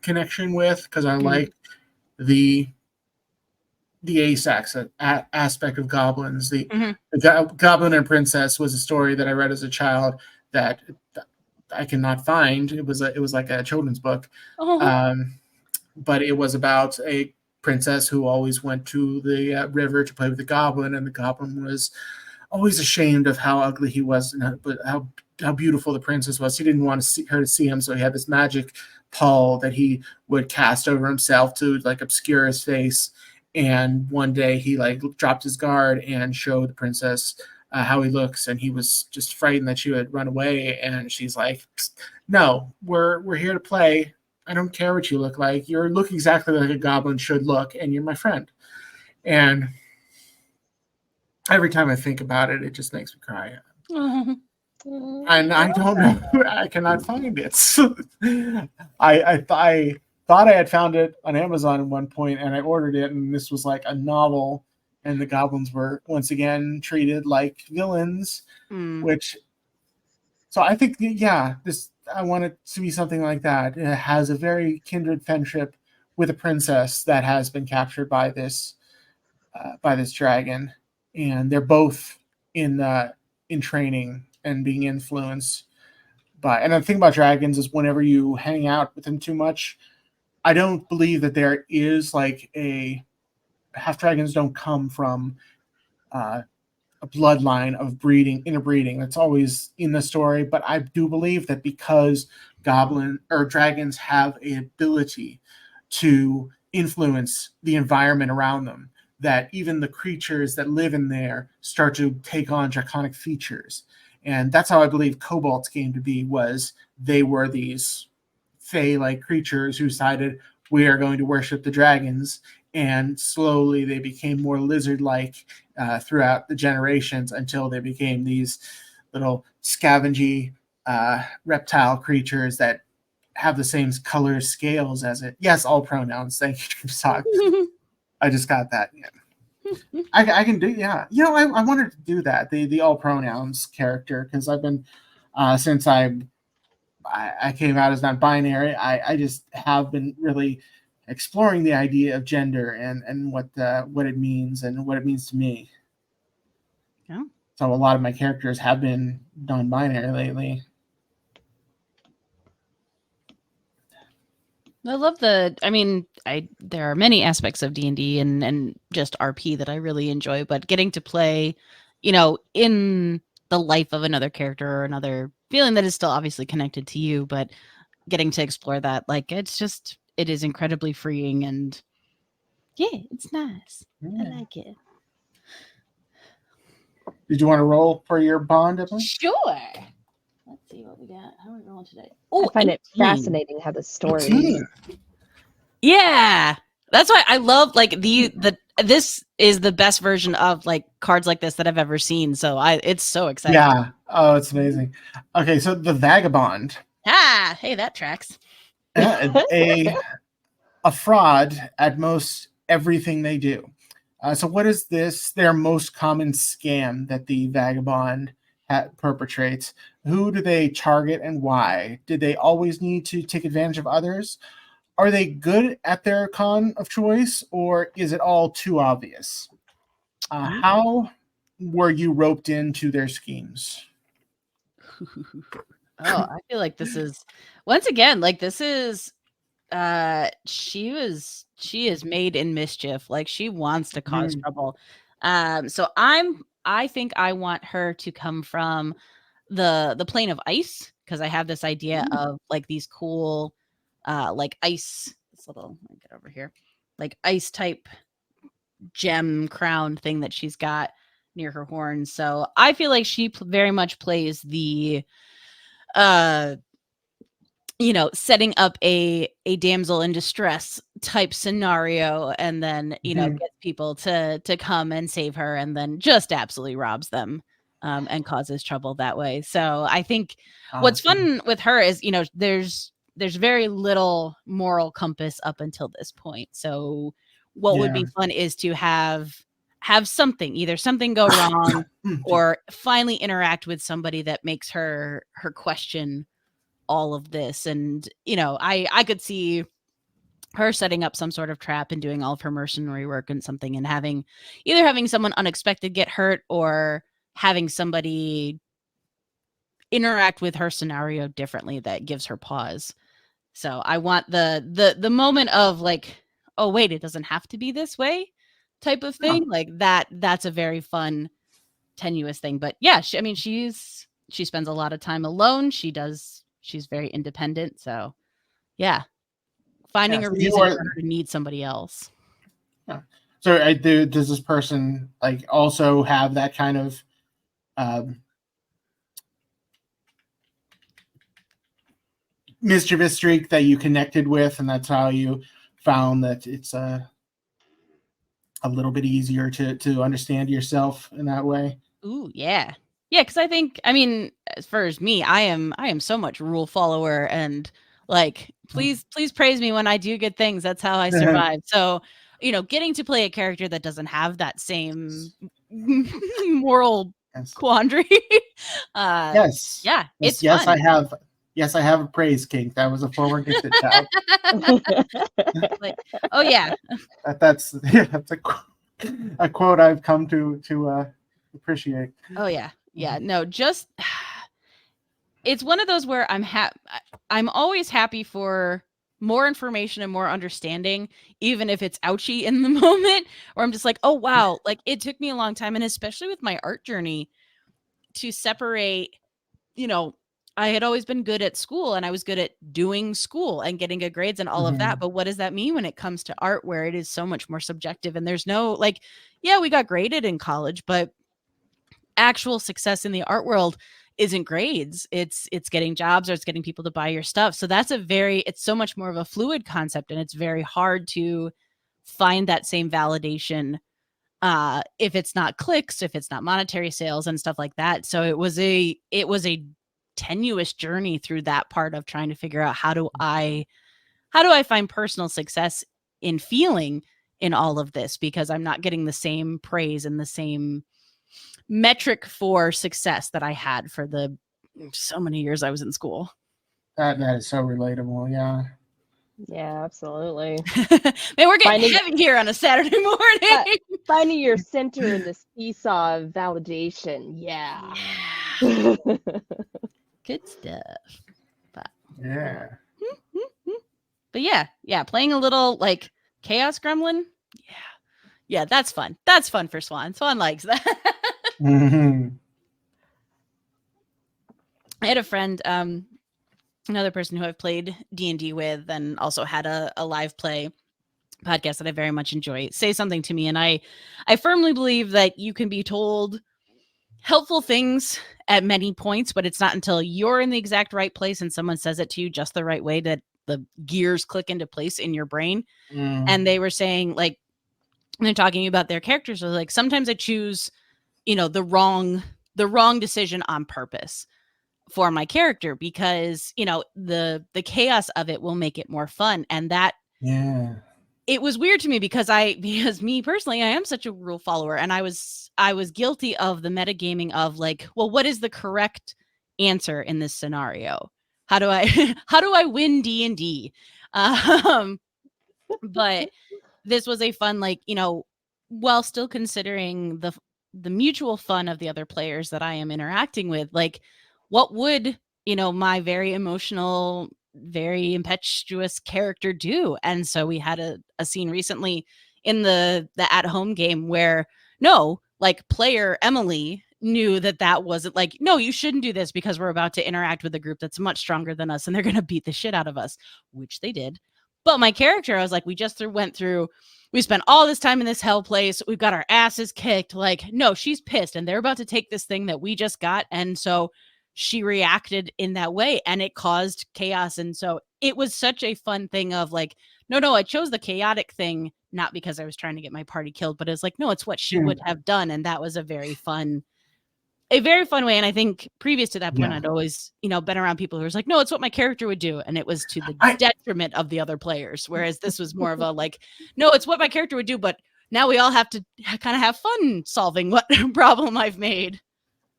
connection with, because I like the asex aspect of goblins. The Goblin and Princess was a story that I read as a child that I cannot find. It was like a children's book, but it was about a princess who always went to the river to play with the goblin, and the goblin was always ashamed of how ugly he was, but how beautiful the princess was. He didn't want her to see him, so he had this magic pall that he would cast over himself to like obscure his face. And one day he like dropped his guard and showed the princess how he looks, and he was just frightened that she would run away. And she's like, "No, we're here to play. I don't care what you look like. You look exactly like a goblin should look, and you're my friend." And every time I think about it, it just makes me cry. And I don't know. I cannot find it. I thought I had found it on Amazon at one point, and I ordered it, and this was like a novel, and the goblins were once again treated like villains. Which, so I think, yeah, I want it to be something like that. It has a very kindred friendship with a princess that has been captured by this dragon, and they're both in training and being influenced by. And the thing about dragons is, whenever you hang out with them too much, I don't believe that there is like half dragons don't come from a bloodline of interbreeding. That's always in the story, but I do believe that because dragons have an ability to influence the environment around them, that even the creatures that live in there start to take on draconic features. And that's how I believe kobolds came to be, was they were these fae-like creatures who decided, we are going to worship the dragons. And slowly they became more lizard-like throughout the generations, until they became these little scavengy reptile creatures that have the same color scales as it. Yes, all pronouns. Thank you, I just got that. Yeah. I can do, yeah. I wanted to do that, the all pronouns character, because I've been since I came out as non-binary. I just have been really exploring the idea of gender and what it means and what it means to me. Yeah. So a lot of my characters have been non-binary lately. I love there are many aspects of D&D and just RP that I really enjoy, but getting to play, in the life of another character, or another feeling that is still obviously connected to you, but getting to explore that, like, it is incredibly freeing, and yeah, it's nice. Yeah. I like it. Did you want to roll for your bond, Emily? Sure. Let's see what we got. How are we rolling today? Oh, I find it fascinating how the story. 18. Yeah, that's why I love like this is the best version of like cards like this that I've ever seen. So it's so exciting. Yeah. Oh, it's amazing. Okay, so the Vagabond. Hey, that tracks. A fraud at most everything they do. So what is their most common scam that the Vagabond perpetrates? Who do they target and why? Did they always need to take advantage of others? Are they good at their con of choice, or is it all too obvious? How were you roped into their schemes? I feel like this is, once again, like this is she is made in mischief. Like, she wants to cause trouble. So I think I want her to come from the plane of ice, because I have this idea of like these cool like ice, this little, let me get over here, like ice type gem crown thing that she's got near her horn. So I feel like she very much plays the setting up a damsel in distress type scenario, and then gets people to come and save her, and then just absolutely robs them and causes trouble that way. So I think what's fun with her is there's there's very little moral compass up until this point. So what would be fun is to have something, either something go wrong or finally interact with somebody that makes her question all of this. And, you know, I could see her setting up some sort of trap and doing all of her mercenary work and something, and having someone unexpected get hurt, or having somebody interact with her scenario differently that gives her pause. So I want the moment of like, oh wait, it doesn't have to be this way type of thing. Like that's a very fun, tenuous thing. But yeah, she spends a lot of time alone. She's very independent. So yeah, finding a reason for her to need somebody else. Yeah. So does this person like also have that kind of mischievous streak that you connected with, and that's how you found that it's a little bit easier to understand yourself in that way? Ooh, yeah. Yeah, because I think, I mean, as far as me, I am so much rule follower, and like, please praise me when I do good things. That's how I survive. So, you know, getting to play a character that doesn't have that same moral quandary. Yes. Yeah, it's yes, fun. I have a praise kink. That was a forward gifted child. Like, oh yeah. That's a quote I've come to appreciate. Oh yeah. Yeah. No, just it's one of those where I'm always happy for more information and more understanding, even if it's ouchy in the moment, or I'm just like, oh wow, like it took me a long time, and especially with my art journey, to separate, you know, I had always been good at school, and I was good at doing school and getting good grades and all of that. But what does that mean when it comes to art, where it is so much more subjective, and there's no like, yeah, we got graded in college, but actual success in the art world isn't grades. It's getting jobs, or it's getting people to buy your stuff. So that's it's so much more of a fluid concept, and it's very hard to find that same validation if it's not clicks, if it's not monetary sales and stuff like that. So it was a tenuous journey through that part of trying to figure out how do I find personal success in feeling in all of this, because I'm not getting the same praise and the same metric for success that I had for the so many years I was in school. That is so relatable. Yeah. Yeah, absolutely. Man, we're getting heavy here on a Saturday morning. Finding your center in this seesaw of validation. Yeah. Good stuff. But, yeah. But yeah, playing a little like Chaos Gremlin. Yeah, that's fun. That's fun for Swan. Swan likes that. I had a friend, another person who I've played D&D with and also had a live play podcast that I very much enjoy, say something to me. And I firmly believe that you can be told helpful things at many points, but it's not until you're in the exact right place and someone says it to you just the right way that the gears click into place in your brain. And they were saying, like, when they're talking about their characters, they're like, sometimes I choose, you know, the wrong decision on purpose for my character, because, you know, the chaos of it will make it more fun. And that, it was weird to me because me personally, I am such a rule follower, and I was guilty of the metagaming of like, well, what is the correct answer in this scenario? How do I win D&D? But this was a fun, like, you know, while still considering the mutual fun of the other players that I am interacting with, like, what would, you know, my very emotional, very impetuous character do? And so we had a scene recently in the at-home game where, no, like, player Emily knew that wasn't like, no, you shouldn't do this because we're about to interact with a group that's much stronger than us and they're going to beat the shit out of us, which they did. But my character, I was like, we spent all this time in this hell place. We've got our asses kicked. Like, no, she's pissed and they're about to take this thing that we just got. And so she reacted in that way and it caused chaos. And so it was such a fun thing of like, no, I chose the chaotic thing, not because I was trying to get my party killed, but it's like, no, it's what she would have done. And that was a very fun a very fun way. And I think previous to that point, Yeah. I'd always, been around people who was like, no, it's what my character would do. And it was to the detriment of the other players. Whereas this was more of a like, no, it's what my character would do. But now we all have to kind of have fun solving what problem I've made.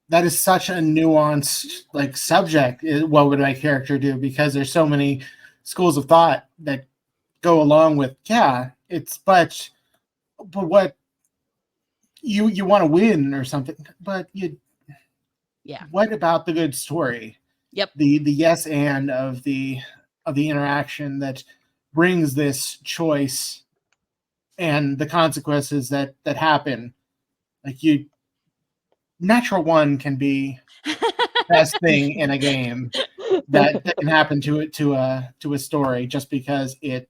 That is such a nuanced like subject. What would my character do? Because there's so many schools of thought that go along with, but what you want to win or something, but what about the good story? Yep. The yes and of the interaction that brings this choice and the consequences that happen. Like natural one can be best thing in a game that can happen to a story just because it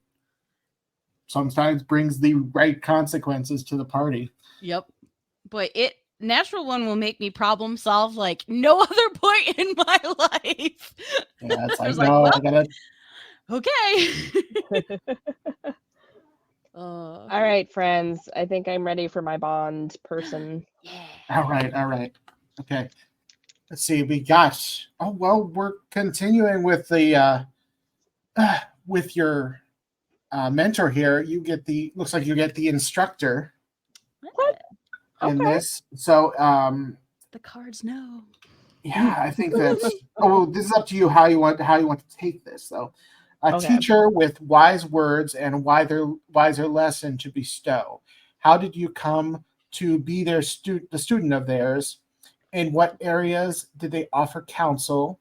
sometimes brings the right consequences to the party. Yep. But natural one will make me problem solve like no other point in my life. Yeah, it's like, no, I gotta. Okay. All right, friends. I think I'm ready for my Bond person. Yeah. All right. Okay. Let's see. We got. Oh well, we're continuing with the with your mentor here. Looks like you get the instructor. What? In this. So the cards know. Yeah, I think that's this is up to you how you want to take this. So a teacher with wise words and wiser lesson to bestow. How did you come to be the student of theirs? In what areas did they offer counsel?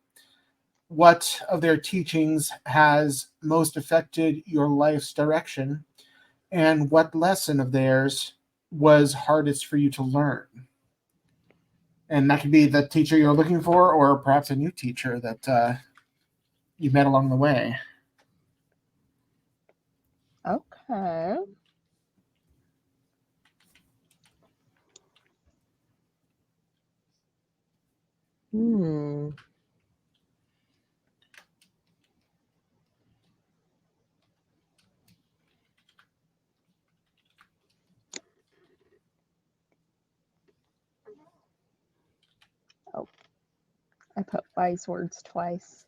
What of their teachings has most affected your life's direction? And what lesson of theirs was hardest for you to learn? And that could be the teacher you're looking for, or perhaps a new teacher that you met along the way. Okay. Oh, I put wise words twice.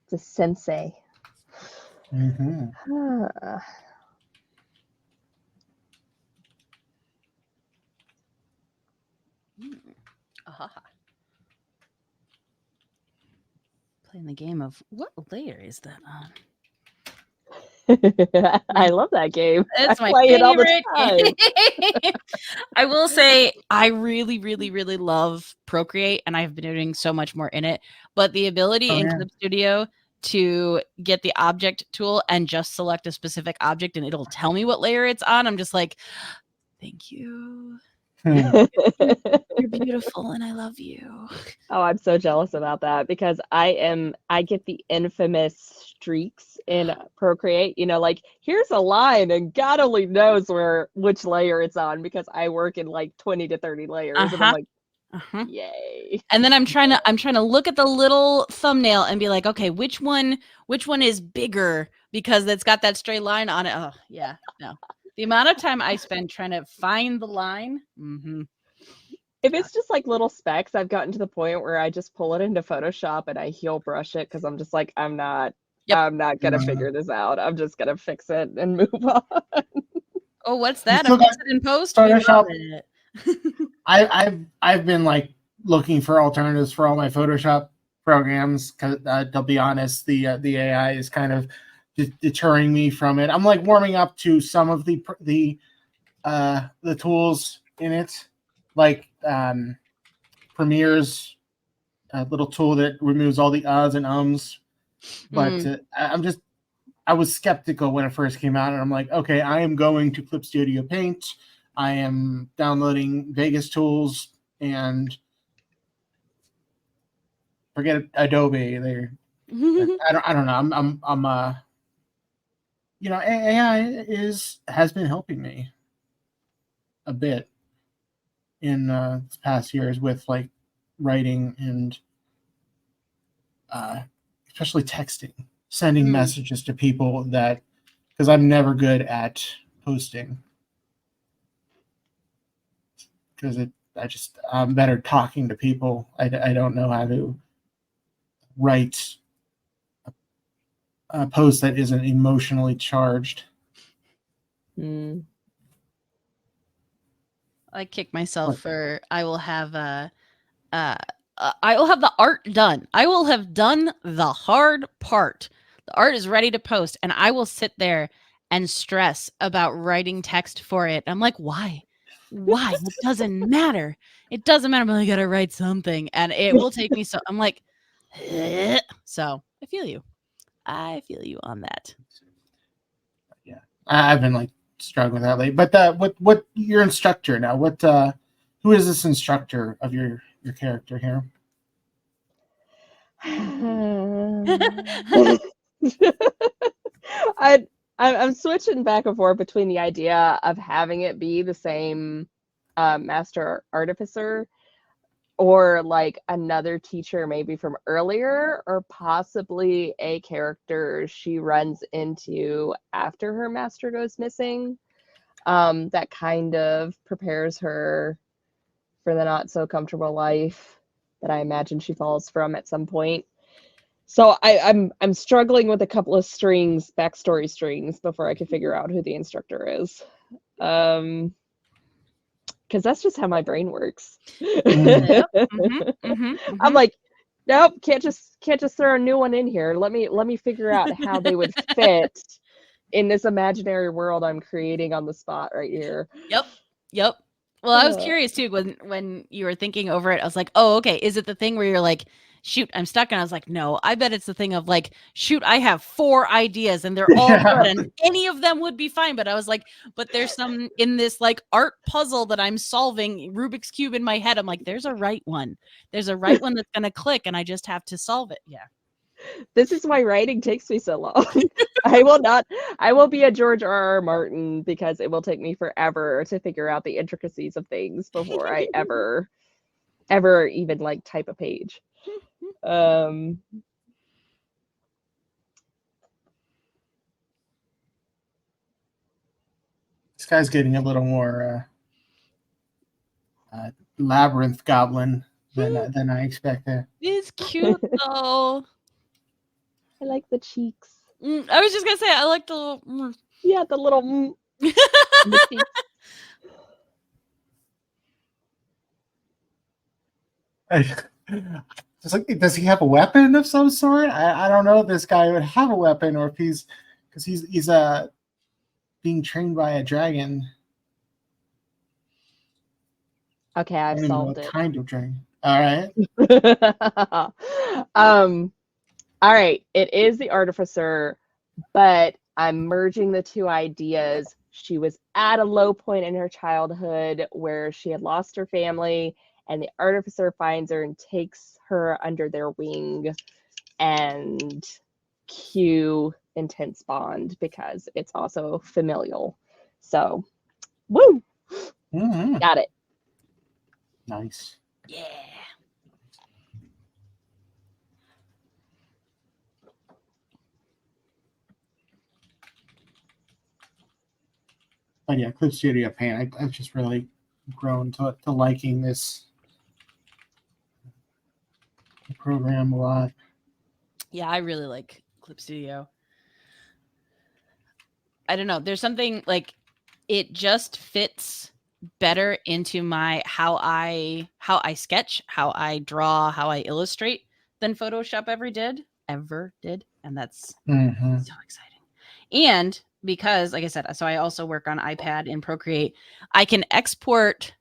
It's a sensei. Mm-hmm. Playing the game of what layer is that on? I love that game. It's my play favorite it all the time. game. I will say I really, really, really love Procreate, and I've been doing so much more in it. But the ability in Clip Studio to get the object tool and just select a specific object, and it'll tell me what layer it's on. I'm just like, thank you. You're beautiful, and I love you. Oh, I'm so jealous about that because I get the infamous streaks in Procreate. Like here's a line, and God only knows which layer it's on because I work in like 20 to 30 layers, and I'm like, yay! And then I'm trying to look at the little thumbnail and be like, okay, which one is bigger because it's got that straight line on it. Oh yeah, no. The amount of time I spend trying to find the line. If it's just like little specks, I've gotten to the point where I just pull it into Photoshop and I heel brush it because I'm just like, I'm not gonna figure this out. I'm just gonna fix it and move on. Oh, what's that? I'm fix it in post. Photoshop. I've been like looking for alternatives for all my Photoshop programs because to be honest, the AI is kind of deterring me from it. I'm like warming up to some of the tools in it, like Premiere's little tool that removes all the uhs and ums. But I was skeptical when it first came out, and I'm like, okay, I am going to Clip Studio Paint. I am downloading Vegas tools and forget Adobe. I don't know. I'm AI has been helping me a bit in this past years with like writing and especially texting, sending messages to people because I'm never good at posting. because I'm better talking to people. I don't know how to write a post that isn't emotionally charged. I kick myself for I will have I will have the art done. I will have done the hard part. The art is ready to post, and I will sit there and stress about writing text for it. I'm like, why? Why? It doesn't matter. It doesn't matter. But I gotta write something, and it will take me so. I'm like, "Ugh." So I feel you. I feel you on that. Yeah, I've been like struggling with that lately. But what your instructor now? Who is this instructor of your character here? I'm switching back and forth between the idea of having it be the same master artificer, or like another teacher maybe from earlier, or possibly a character she runs into after her master goes missing, that kind of prepares her for the not so comfortable life that I imagine she falls from at some point. So I'm struggling with a couple of backstory strings, before I can figure out who the instructor is. Because that's just how my brain works. Yep. I'm like, nope, can't just throw a new one in here. Let me figure out how they would fit in this imaginary world I'm creating on the spot right here. Yep. Well, I was curious too when you were thinking over it. I was like, oh, okay. Is it the thing where you're like, shoot, I'm stuck? And I was like, no, I bet it's the thing of like, shoot, I have 4 ideas and they're all good and any of them would be fine. But I was like, but there's some in this like art puzzle that I'm solving, Rubik's Cube in my head. I'm like, there's a right one. There's a right one that's going to click and I just have to solve it. Yeah. This is why writing takes me so long. I will be a George R.R. Martin, because it will take me forever to figure out the intricacies of things before I ever even like type a page. This guy's getting a little more labyrinth goblin than I expected. It's cute though. I like the cheeks. I was just gonna say I like the little. Yeah, the little. The cheeks. Just like, does he have a weapon of some sort? I don't know if this guy would have a weapon, or if he's being trained by a dragon. Okay, I've solved it. Kind of dragon. All right. All right. It is the artificer, but I'm merging the two ideas. She was at a low point in her childhood where she had lost her family, and the artificer finds her and takes her under their wing and cue intense bond, because it's also familial. So, woo! Mm-hmm. Got it. Nice. Yeah. But yeah, Clip Studio Paint. I've just really grown to liking this program a lot. Yeah, I really like Clip Studio. I don't know. There's something like it just fits better into my how I sketch, how I draw, how I illustrate than Photoshop ever did. And that's so exciting. And because, like I said, so I also work on iPad in Procreate, I can export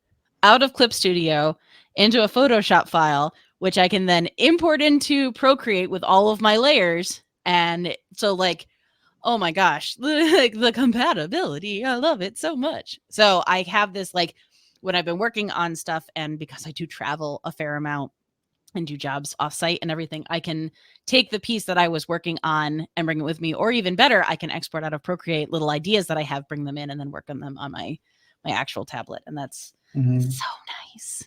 out of Clip Studio into a Photoshop file, which I can then import into Procreate with all of my layers. And so like, oh my gosh, the compatibility, I love it so much. So I have this like when I've been working on stuff, and because I do travel a fair amount and do jobs offsite and everything, I can take the piece that I was working on and bring it with me, or even better, I can export out of Procreate little ideas that I have, bring them in, and then work on them on my actual tablet, and that's so nice.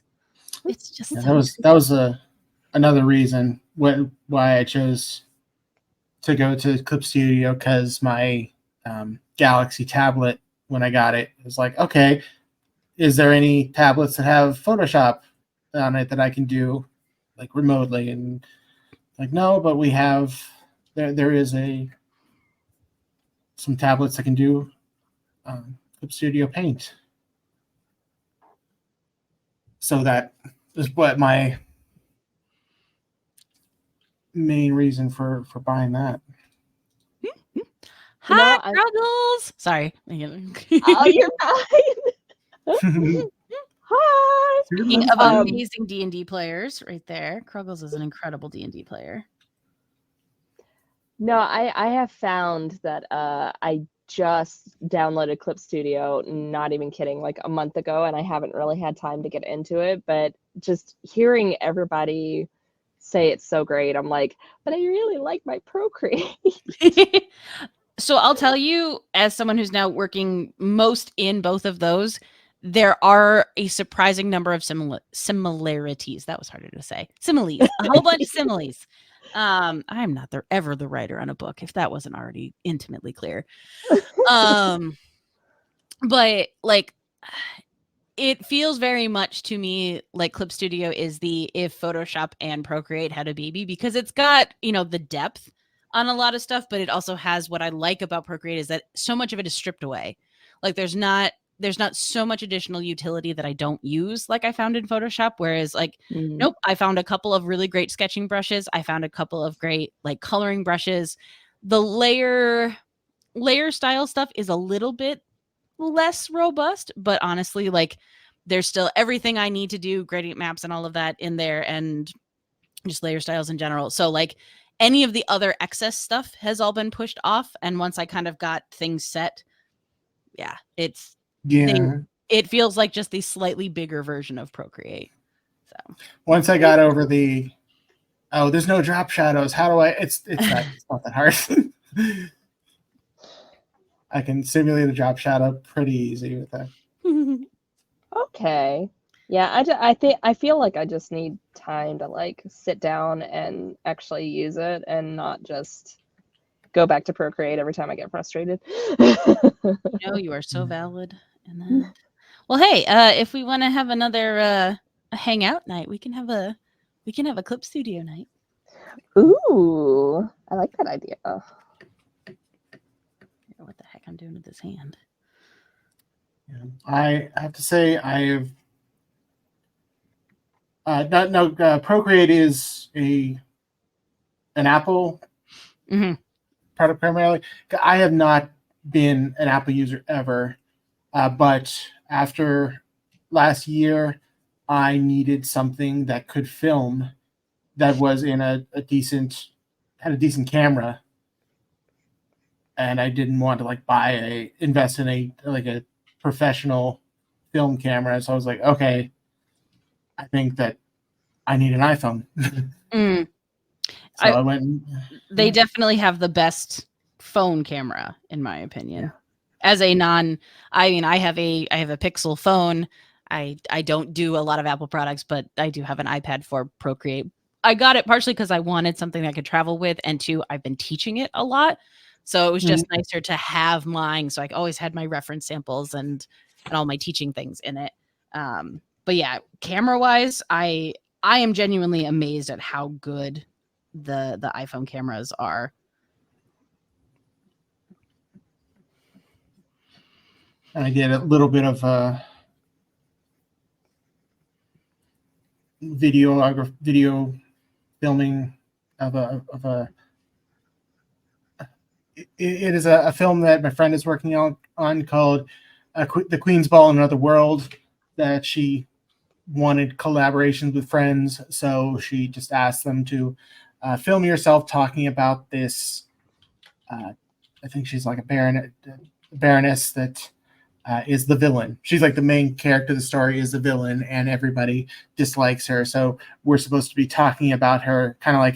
It's just that was another reason why I chose to go to Clip Studio, because my Galaxy tablet, when I got it, was like, okay, is there any tablets that have Photoshop on it that I can do like remotely? And like, no, but we have, there is some tablets that can do Clip Studio Paint. So that is what my main reason for buying that. Hi, Struggles. Sorry. Oh, you're fine. Hi. Speaking of amazing D&D players, right there, Kruggles is an incredible D&D player. No, I have found that I just downloaded Clip Studio, not even kidding, like a month ago, and I haven't really had time to get into it. But just hearing everybody say it's so great, I'm like, but I really like my Procreate. So I'll tell you, as someone who's now working most in both of those, there are a surprising number of similarities. That was harder to say. Similes, a whole bunch of similes. I'm not ever the writer on a book, if that wasn't already intimately clear. But like, it feels very much to me like Clip Studio is the if Photoshop and Procreate had a baby, because it's got, the depth on a lot of stuff, but it also has what I like about Procreate is that so much of it is stripped away. Like there's not so much additional utility that I don't use like I found in Photoshop. Whereas like, nope, I found a couple of really great sketching brushes. I found a couple of great like coloring brushes. The layer style stuff is a little bit less robust, but honestly, like there's still everything I need to do, gradient maps and all of that in there, and just layer styles in general. So like any of the other excess stuff has all been pushed off. And once I kind of got things set, it feels like just the slightly bigger version of Procreate. So once I got over there's no drop shadows. How do I? It's not that hard. I can simulate a drop shadow pretty easy with that. Okay. Yeah, I feel like I just need time to like sit down and actually use it and not just go back to Procreate every time I get frustrated. No, you are so valid in that. Well, hey, if we want to have another hangout night, we can have a Clip Studio night. Ooh, I like that idea. What the heck I'm doing with this hand? Yeah. I have to say I've Procreate is an Apple product primarily. I have not been an Apple user ever, but after last year, I needed something that could film, that was in had a decent camera, and I didn't want to like invest in a professional film camera. So I was like, okay, I think that I need an iPhone. So I went. They definitely have the best phone camera, in my opinion. Yeah. As a I have a Pixel phone. I don't do a lot of Apple products, but I do have an iPad for Procreate. I got it partially because I wanted something I could travel with, and two, I've been teaching it a lot. So it was just nicer to have mine. So I always had my reference samples and all my teaching things in it. But yeah, camera wise, I am genuinely amazed at how good the iPhone cameras are. I did a little bit of video filming of a it is a film that my friend is working on called The Queen's Ball in Another World, that she wanted collaborations with friends, so she just asked them to film yourself talking about this. I think she's like a baroness that is the villain. She's like the main character of the story, is the villain, and everybody dislikes her. So we're supposed to be talking about her, kind of like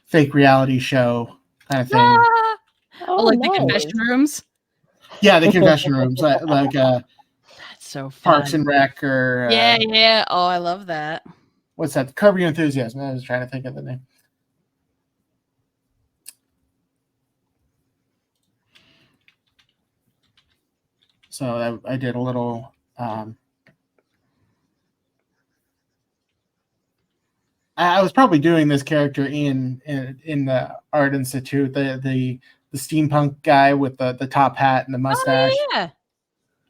fake reality show kind of thing. Like nice. The confession rooms. Yeah, the confession rooms, like that's so fun. Parks and Rec, or yeah. Oh, I love that. What's that? Curb Your Enthusiasm. I was trying to think of the name. So I did a little. I was probably doing this character in the Art Institute, the steampunk guy with the top hat and the mustache. Oh, yeah.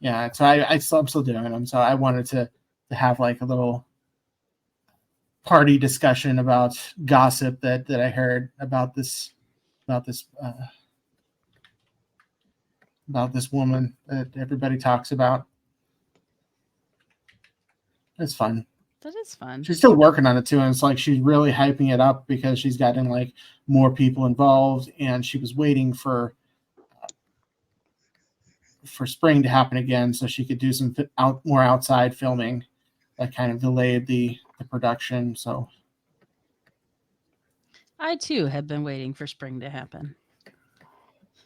Yeah, so I'm still doing them. So I wanted to have like a little party discussion about gossip that I heard about this woman that everybody talks about. It's fun. That is fun. She's still working on it too, and it's like she's really hyping it up because she's gotten like more people involved, and she was waiting for spring to happen again so she could do some more outside filming. That kind of delayed the production. So I too have been waiting for spring to happen.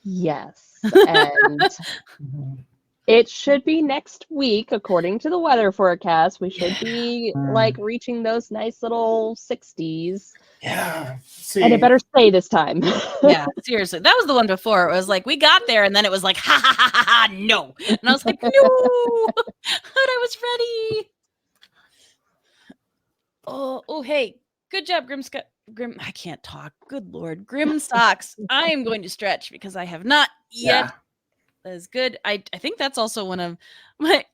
Yes, and it should be next week according to the weather forecast. We should be like reaching those nice little 60s. Yeah. And it better stay this time. Yeah, seriously. That was the one before. It was like, we got there, and then it was like, ha, ha, ha, ha, ha, no. And I was like, no, but I was ready. Oh, hey, good job, Grim, I can't talk. Good Lord. Grim Socks. I am going to stretch because I have not yet. Yeah. That is good. I think that's also one of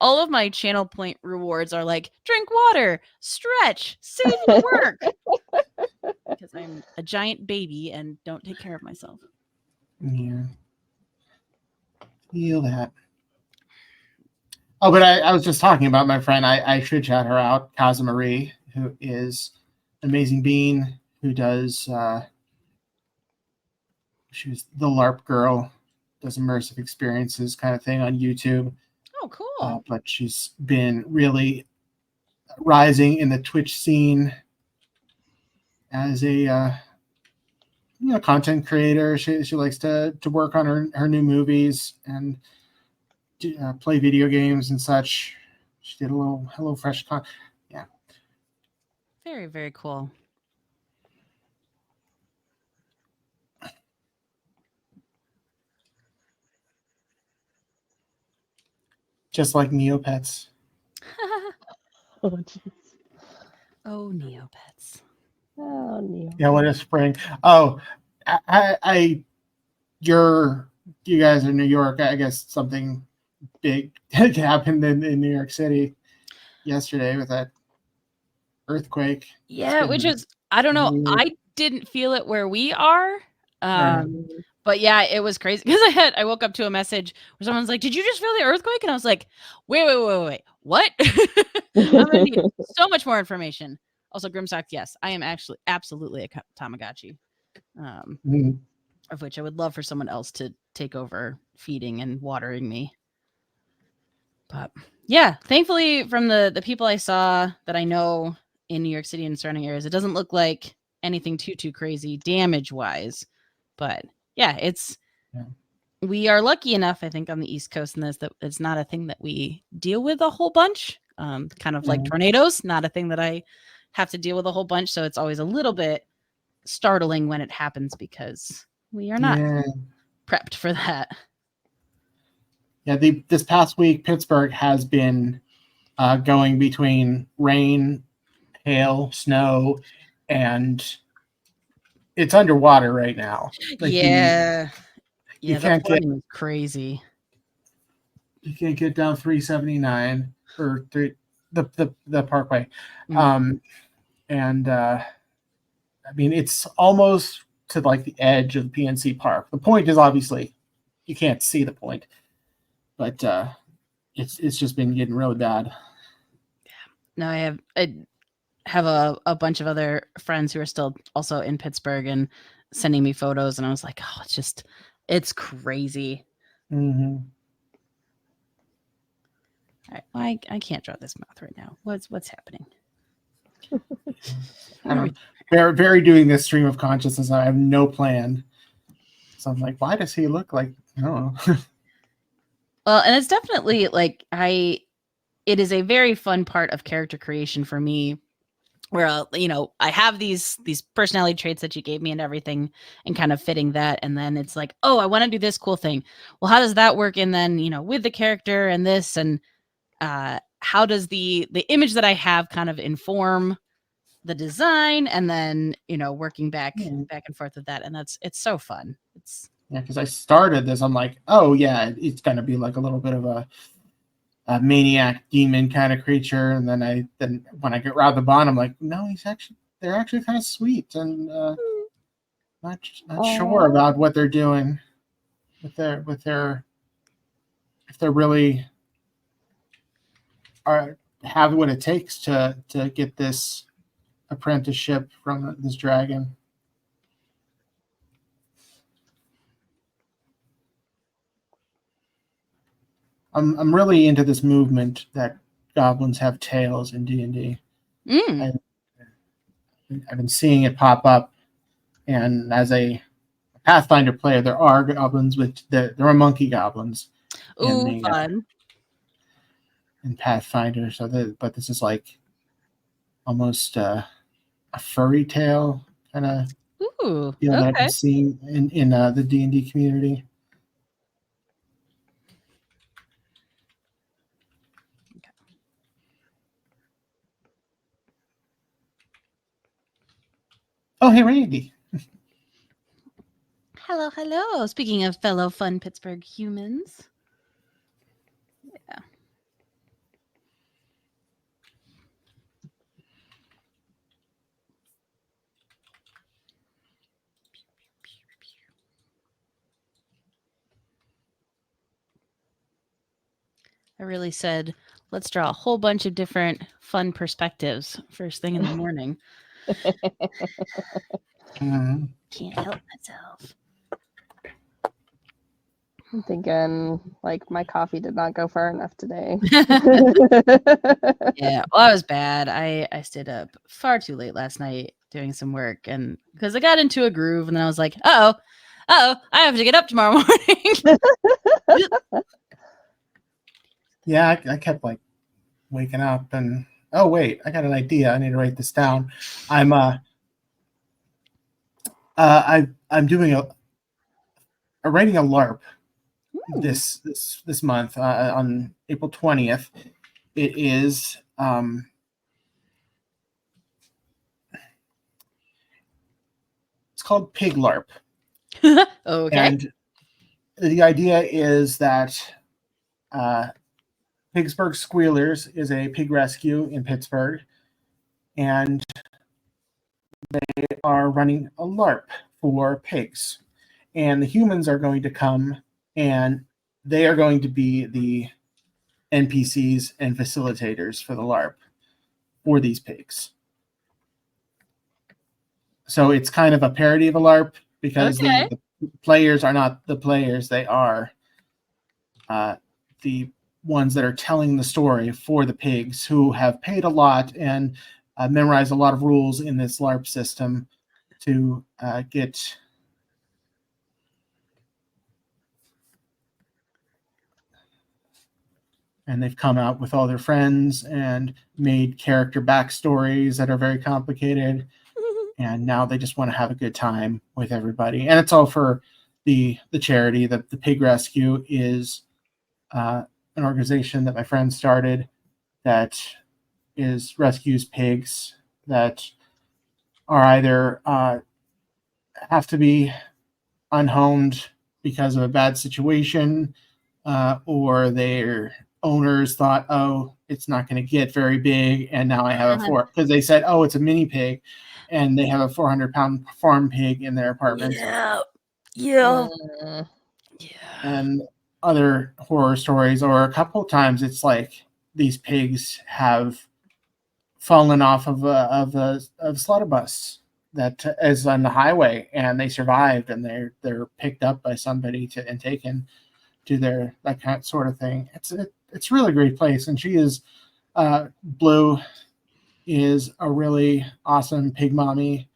all of my channel point rewards are like, drink water, stretch, save your work. Because I'm a giant baby and don't take care of myself. Yeah. Feel that. Oh, but I was just talking about my friend. I should shout her out, Kaza Marie, who is Amazing Bean, who does she was the LARP girl, does immersive experiences kind of thing on YouTube. Oh, cool. But she's been really rising in the Twitch scene as a content creator. She likes to work on her new movies and play video games and such. She did a little HelloFresh yeah. Very, very cool. Just like Neopets. Oh, jeez. Oh, Neopets. Oh, Neo. Yeah, what is spring? Oh, you guys are in New York. I guess something big happened in New York City yesterday with that earthquake. Yeah, which is, I don't know. weird. I didn't feel it where we are. Right. But yeah, it was crazy because I woke up to a message where someone's like, "Did you just feel the earthquake?" And I was like, "Wait, what?" I'm gonna need so much more information. Also, Grimsock, yes, I am actually absolutely a Tamagotchi, of which I would love for someone else to take over feeding and watering me. But yeah, thankfully, from the people I saw that I know in New York City and surrounding areas, it doesn't look like anything too crazy damage wise. But yeah, we are lucky enough, I think, on the East Coast in this that it's not a thing that we deal with a whole bunch. Kind of like tornadoes, not a thing that I have to deal with a whole bunch. So it's always a little bit startling when it happens because we are not prepped for that. Yeah, this past week, Pittsburgh has been going between rain, hail, snow, and it's underwater right now. Like yeah, you the can't get crazy. You can't get down 379 or the Parkway, and I mean it's almost to like the edge of the PNC Park. The point is obviously you can't see the point, but it's just been getting really bad. No, I have a bunch of other friends who are still also in Pittsburgh and sending me photos, and I was like, oh, it's crazy. Mm-hmm. All right, I can't draw this mouth right now. What's happening? I'm very doing this stream of consciousness. I have no plan. So I'm like, why does he look like? I don't know. Well, and it's definitely like it is a very fun part of character creation for me where I have these personality traits that you gave me and everything, and kind of fitting that, and then it's like, oh, I want to do this cool thing. Well, how does that work? And then with the character and this, and how does the image that I have kind of inform the design, and then working back and forth with that, and it's so fun. It's because I started this, I'm like, oh yeah, it's gonna be like a little bit of a maniac demon kind of creature, and then when I get around the bond, I'm like, no, they're actually kind of sweet, and not sure about what they're doing with their if they're really have what it takes to get this apprenticeship from this dragon. I'm really into this movement that goblins have tails in D&D. I've been seeing it pop up, and as a Pathfinder player, there are goblins there are monkey goblins. Ooh, fun. In Pathfinder, but this is like almost a furry tail kind of deal that I've been seeing in the D&D community. Oh, hey, Randy. Hello, hello. Speaking of fellow fun Pittsburgh humans. Yeah. I really said, let's draw a whole bunch of different fun perspectives first thing in the morning. Can't help myself. I'm thinking, like, my coffee did not go far enough today. Yeah, well, I was bad. I stayed up far too late last night doing some work, and because I got into a groove, and then I was like, I have to get up tomorrow morning. Yeah, I kept like waking up, and oh wait, I got an idea. I need to write this down. I'm doing writing a LARP this month on April 20th. It is it's called Pig LARP. Okay. And the idea is that Pittsburgh Squealers is a pig rescue in Pittsburgh, and they are running a LARP for pigs. And the humans are going to come, and they are going to be the NPCs and facilitators for the LARP for these pigs. So it's kind of a parody of a LARP, because the players are not the players. They are the ones that are telling the story for the pigs, who have paid a lot and memorized a lot of rules in this LARP system to get and they've come out with all their friends and made character backstories that are very complicated. And now they just want to have a good time with everybody. And it's all for the charity. The Pig Rescue is an organization that my friend started that rescues pigs that are either have to be unhomed because of a bad situation, or their owners thought, oh, it's not going to get very big, and now I have because they said, oh, it's a mini pig, and they have a 400-pound farm pig in their apartment. Yeah. And other horror stories, or a couple of times it's like these pigs have fallen off of a slaughter bus that is on the highway, and they survived, and they're picked up by somebody and taken to that kind of sort of thing. It's a really great place, and she is Blue is a really awesome pig mommy.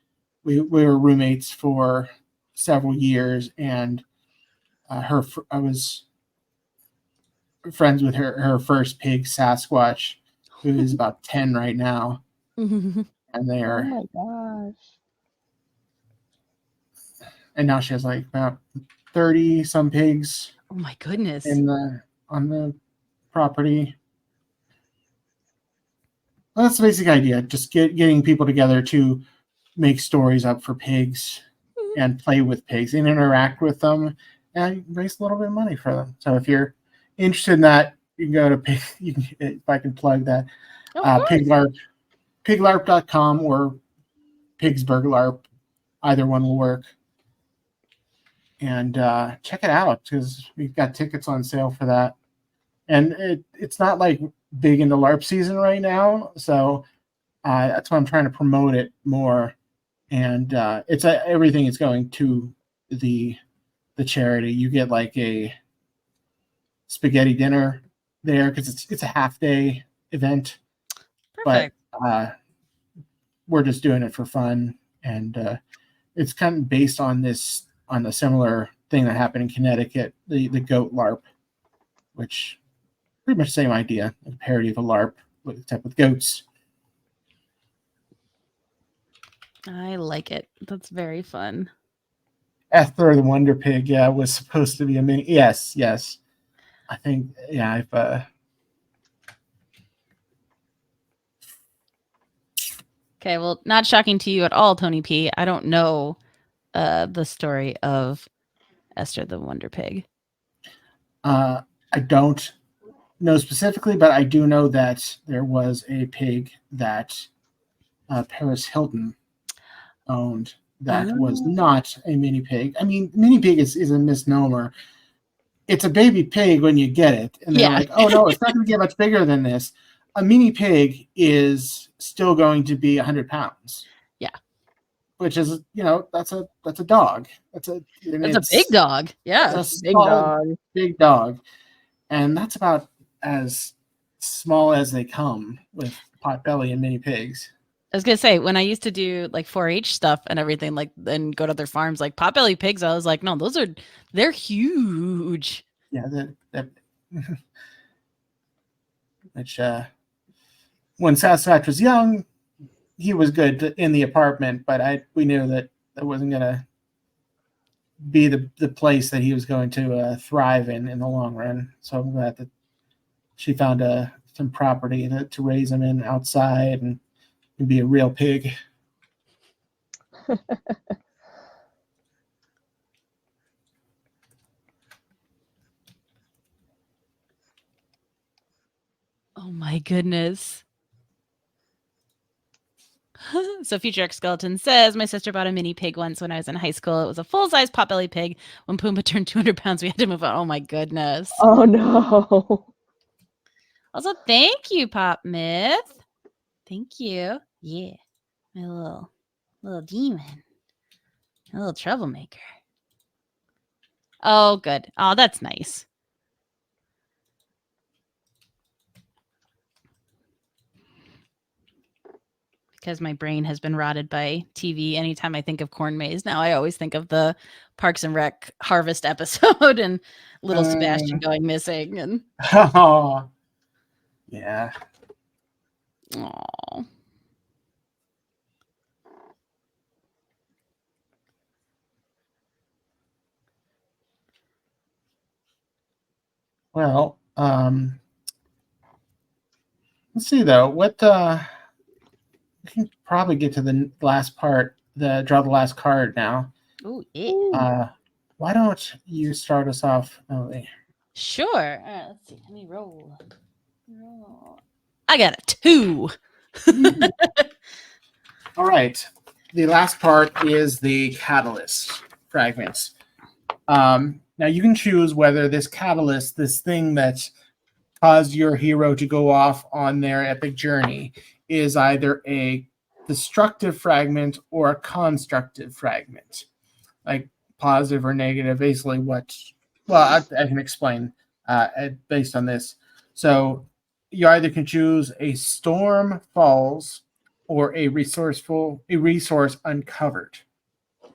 We were roommates for several years, and I was friends with her first pig, Sasquatch, who is about 10 right now. and they Oh are, my gosh. and now she has like about 30 some pigs Oh my goodness. on the property. Well, that's the basic idea. Just getting people together to make stories up for pigs and play with pigs and interact with them and raise a little bit of money for them. So if you're interested in that, you can go to pig. You can, if I can plug that, piglarp.com or pigsburglarp. Either one will work. And check it out because we've got tickets on sale for that. And it's not like big into LARP season right now, so that's why I'm trying to promote it more. And it's everything is going to the charity. You get like a spaghetti dinner there because it's a half day event. Perfect. But we're just doing it for fun, and it's kind of based on a similar thing that happened in Connecticut, the goat LARP, which pretty much the same idea, a parody of a LARP except with goats. I like it. That's very fun. Esther the Wonder Pig, yeah, was supposed to be a mini. Yes. I think, yeah, I've. Okay, well, not shocking to you at all, Tony P. I don't know the story of Esther the Wonder Pig. I don't know specifically, but I do know that there was a pig that Paris Hilton owned that was not a mini pig. I mean, mini pig is a misnomer. It's a baby pig when you get it, and they're like, oh no, it's not going to get much bigger than this. A mini pig is still going to be 100 pounds. Yeah. Which is, that's a dog. That's a big dog. Yeah. It's a Big dog. Big dog. And that's about as small as they come with Potbelly and mini pigs. I was gonna say, when I used to do like 4-H stuff and everything, like, and go to other farms, like Potbelly pigs, I was like, no, they're huge. Yeah, which when Sasquatch was young, he was good in the apartment, but we knew that wasn't gonna be the place that he was going to thrive in the long run. So I'm glad that she found some property to raise him in outside and be a real pig. Oh my goodness. So Future X Skeleton says, my sister bought a mini pig once when I was in high school. It was a full-size Potbelly pig. When Pumbaa turned 200 pounds, we had to move on. Oh my goodness. Oh no. Also, thank you, Pop Myth. Thank you. Yeah. My little demon. A little troublemaker. Oh, good. Oh, that's nice. Because my brain has been rotted by TV. Anytime I think of corn maze now, I always think of the Parks and Rec harvest episode and little Sebastian going missing. And oh, yeah. Oh. Well, let's see though. What we can probably get to the last part. Draw the last card now. Oh, yeah. Why don't you start us off, Emily? Sure. All right, let's see. Let me roll. I got a 2. All right. The last part is the catalyst fragments. Now you can choose whether this catalyst, this thing that caused your hero to go off on their epic journey, is either a destructive fragment or a constructive fragment, like positive or negative. Basically, I can explain based on this. So you either can choose a storm falls or a resource uncovered.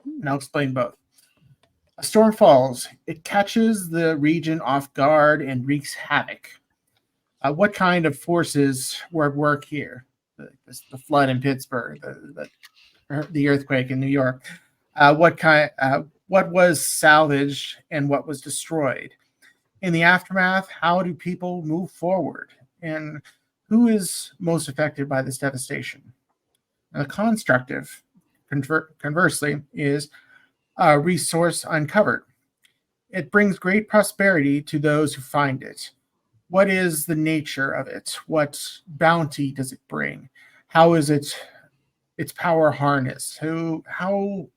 And I'll explain both. A storm falls. It catches the region off guard and wreaks havoc. What kind of forces were at work here? the flood in Pittsburgh, the earthquake in New York. What was salvaged and what was destroyed? In the aftermath, how do people move forward? And who is most affected by this devastation? And the constructive, conversely, is a resource uncovered. It brings great prosperity to those who find it. What is the nature of it? What bounty does it bring? How is its power harnessed? How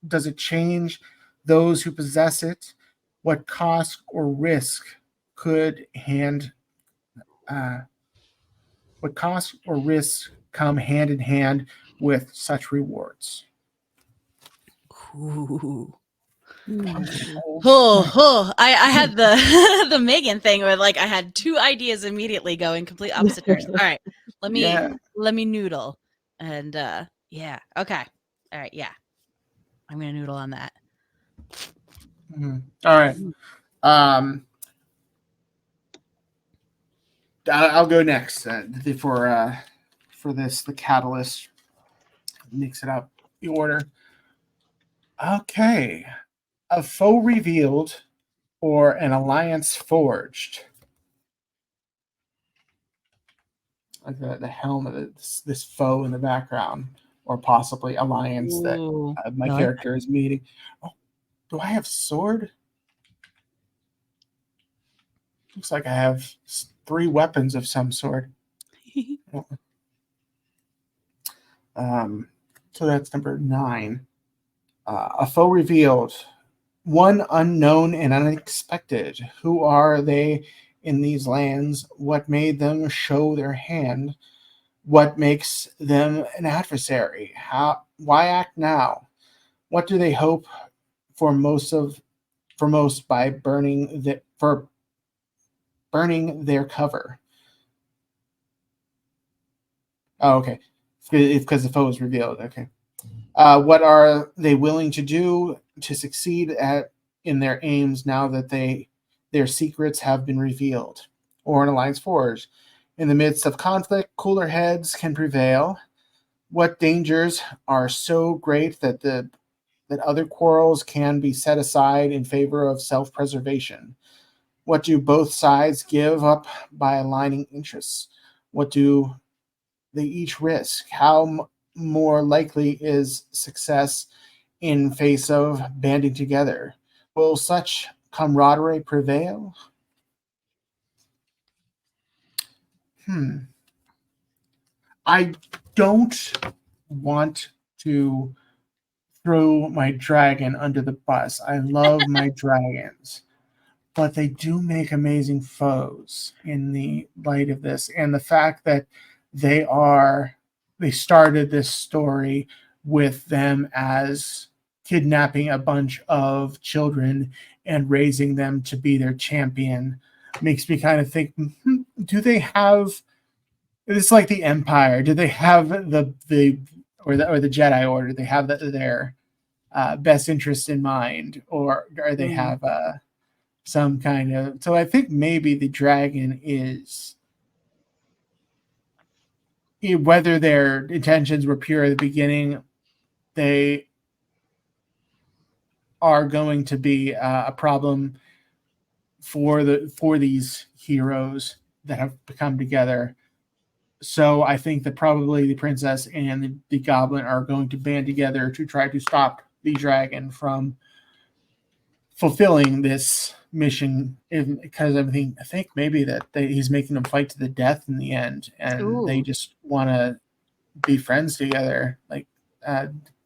does it change those who possess it? What cost or risk could what cost or risk come hand in hand with such rewards? Ooh. Ooh. I had the the Megan thing where like I had two ideas immediately going complete opposite directions. All right, let me noodle, and yeah, okay, all right, yeah, I'm gonna noodle on that. All right. I'll go next for this the catalyst. Mix it up the order. Okay, a foe revealed or an alliance forged. Like the helm of this foe in the background, or possibly alliance that my character is meeting. Oh, do I have sword? Looks like I have 3 weapons of some sort. So that's number 9. A foe revealed, one unknown and unexpected. Who are they in these lands? What made them show their hand? What makes them an adversary? Why act now? What do they hope for most by burning their cover? Oh, okay. It's because the foe is revealed. Okay. What are they willing to do to succeed in their aims now that their secrets have been revealed? Or an alliance forged. In the midst of conflict, cooler heads can prevail. What dangers are so great that other quarrels can be set aside in favor of self-preservation? What do both sides give up by aligning interests? What do they each risk? How more likely is success in face of banding together? Will such camaraderie prevail? I don't want to throw my dragon under the bus. I love my dragons, but they do make amazing foes in the light of this. And the fact that they started this story with them as kidnapping a bunch of children and raising them to be their champion makes me kind of think, do they have, it's like the Empire, do they have the Jedi Order, they have their best interest in mind, or they have some kind of, so I think maybe the dragon is, whether their intentions were pure at the beginning, they are going to be a problem for these heroes that have come together. So I think that probably the princess and the goblin are going to band together to try to stop the dragon from fulfilling this mission, because I think maybe that he's making them fight to the death in the end, and they just want to be friends together. Like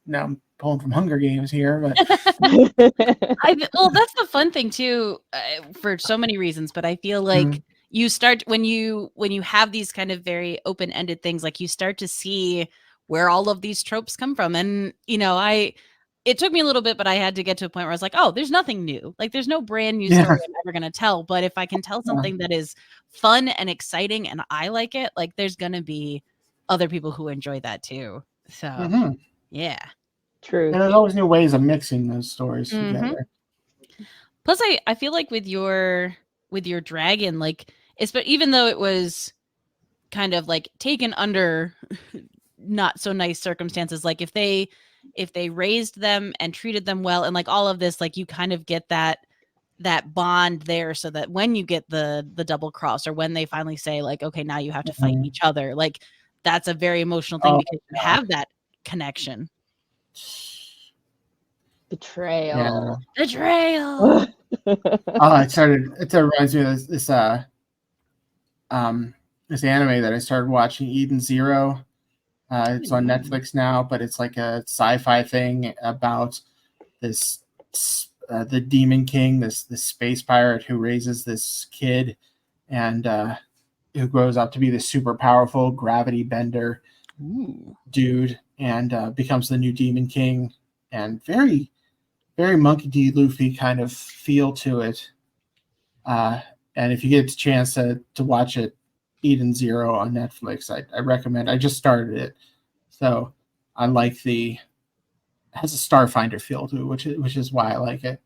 now I'm pulling from Hunger Games here, but well, that's the fun thing too, for so many reasons. But I feel like you start when you have these kind of very open-ended things, like you start to see where all of these tropes come from. And it took me a little bit, but I had to get to a point where I was like, oh, there's nothing new. Like there's no brand new story I'm ever going to tell. But if I can tell something that is fun and exciting and I like it, like there's going to be other people who enjoy that too. So yeah. True. And there's always new ways of mixing those stories together. Plus, I feel like with your dragon, like even though it was kind of like taken under not so nice circumstances, like if they raised them and treated them well and like all of this, like you kind of get that bond there, so that when you get the double cross, or when they finally say like, okay, now you have to fight each other, like that's a very emotional thing because you have that connection. Betrayal. Betrayal. It reminds me of this anime that I started watching, Eden Zero. It's on Netflix now, but it's like a sci-fi thing about this the Demon King, this space pirate who raises this kid, and who grows up to be this super powerful gravity bender dude, and becomes the new Demon King, and very, very Monkey D. Luffy kind of feel to it. And if you get a chance to watch it, Eden Zero on Netflix, I recommend. I just started it, so I like it has a Starfinder feel to it, which is why I like it.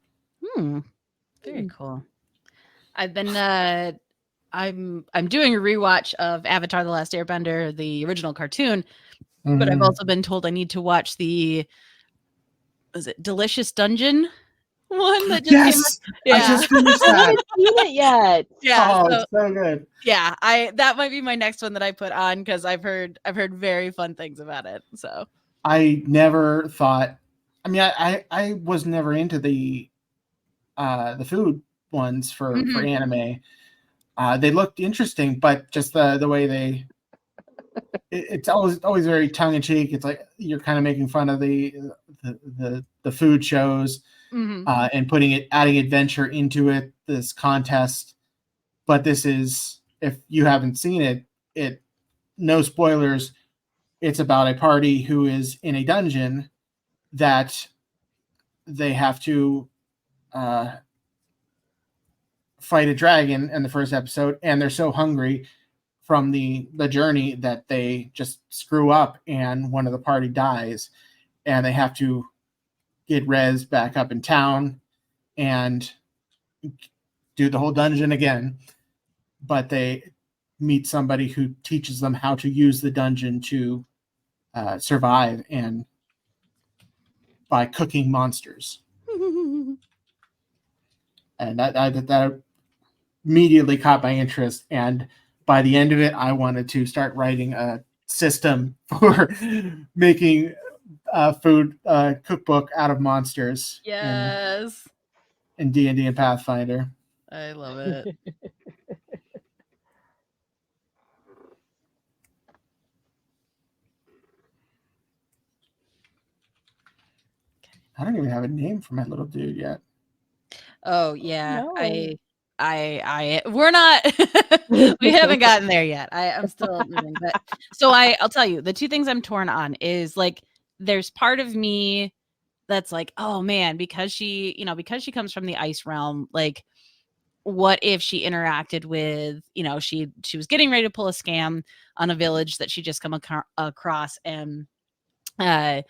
Very cool. I've been I'm doing a rewatch of Avatar: The Last Airbender, the original cartoon, but I've also been told I need to watch was it Delicious Dungeon one that just came out? Yeah, I just finished that. I haven't seen it yet. Yeah, it's so good. Yeah, that might be my next one that I put on because I've heard very fun things about it. So I never thought. I mean, I was never into the food ones for anime. They looked interesting, but just the way it's always very tongue in cheek. It's like you're kind of making fun of the food shows, and adding adventure into it. This contest, but this is, if you haven't seen it, no spoilers. It's about a party who is in a dungeon that they have to fight a dragon in the first episode, and they're so hungry from the journey that they just screw up, and one of the party dies, and they have to get Rez back up in town and do the whole dungeon again. But they meet somebody who teaches them how to use the dungeon to survive, and by cooking monsters. And that immediately caught my interest. And by the end of it, I wanted to start writing a system for making a food cookbook out of monsters. Yes. In D&D and Pathfinder. I love it. I don't even have a name for my little dude yet. Oh yeah, No. we're not. We haven't gotten there yet. I'm still moving, but so I'll tell you the two things I'm torn on is like there's part of me that's like, oh man, because she comes from the ice realm, like what if she interacted with, she was getting ready to pull a scam on a village that she just come across, and had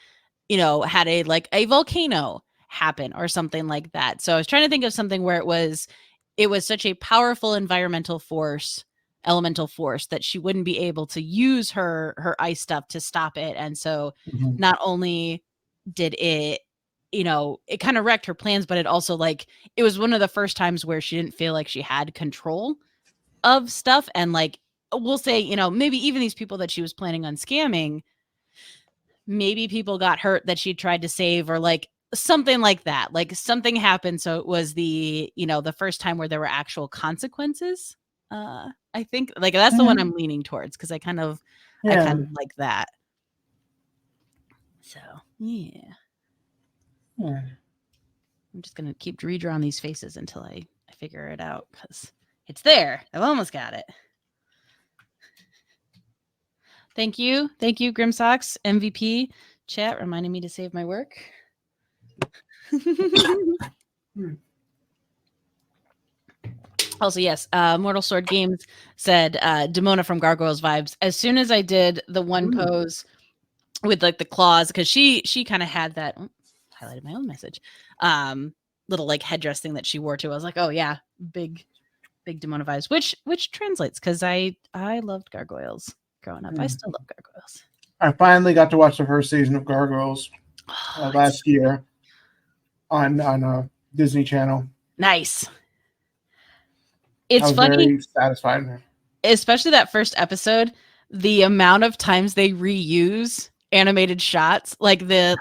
a volcano happen or something like that. So I was trying to think of something where it was such a powerful elemental force that she wouldn't be able to use her ice stuff to stop it. And so not only did it, it kind of wrecked her plans, but it also like it was one of the first times where she didn't feel like she had control of stuff. And like we'll say, maybe even these people that she was planning on scamming, maybe people got hurt that she tried to save, or like something like that. Like something happened. So it was the first time where there were actual consequences. I think like that's the one I'm leaning towards, because I kind of like that. So yeah. I'm just gonna keep redrawing these faces until I figure it out, because it's there. I've almost got it. Thank you, Grimsocks MVP chat reminding me to save my work. Also, yes, Mortal Sword Games said Demona from Gargoyles vibes. As soon as I did the one pose with like the claws, because she kind of had that highlighted my own message, little like headdress thing that she wore too. I was like, oh yeah, big big demonetized, which translates because I loved Gargoyles growing up. I still love Gargoyles. I finally got to watch the first season of Gargoyles last year on Disney Channel. Nice. I It's was funny, very satisfied. especially that first episode, the amount of times they reuse animated shots, like the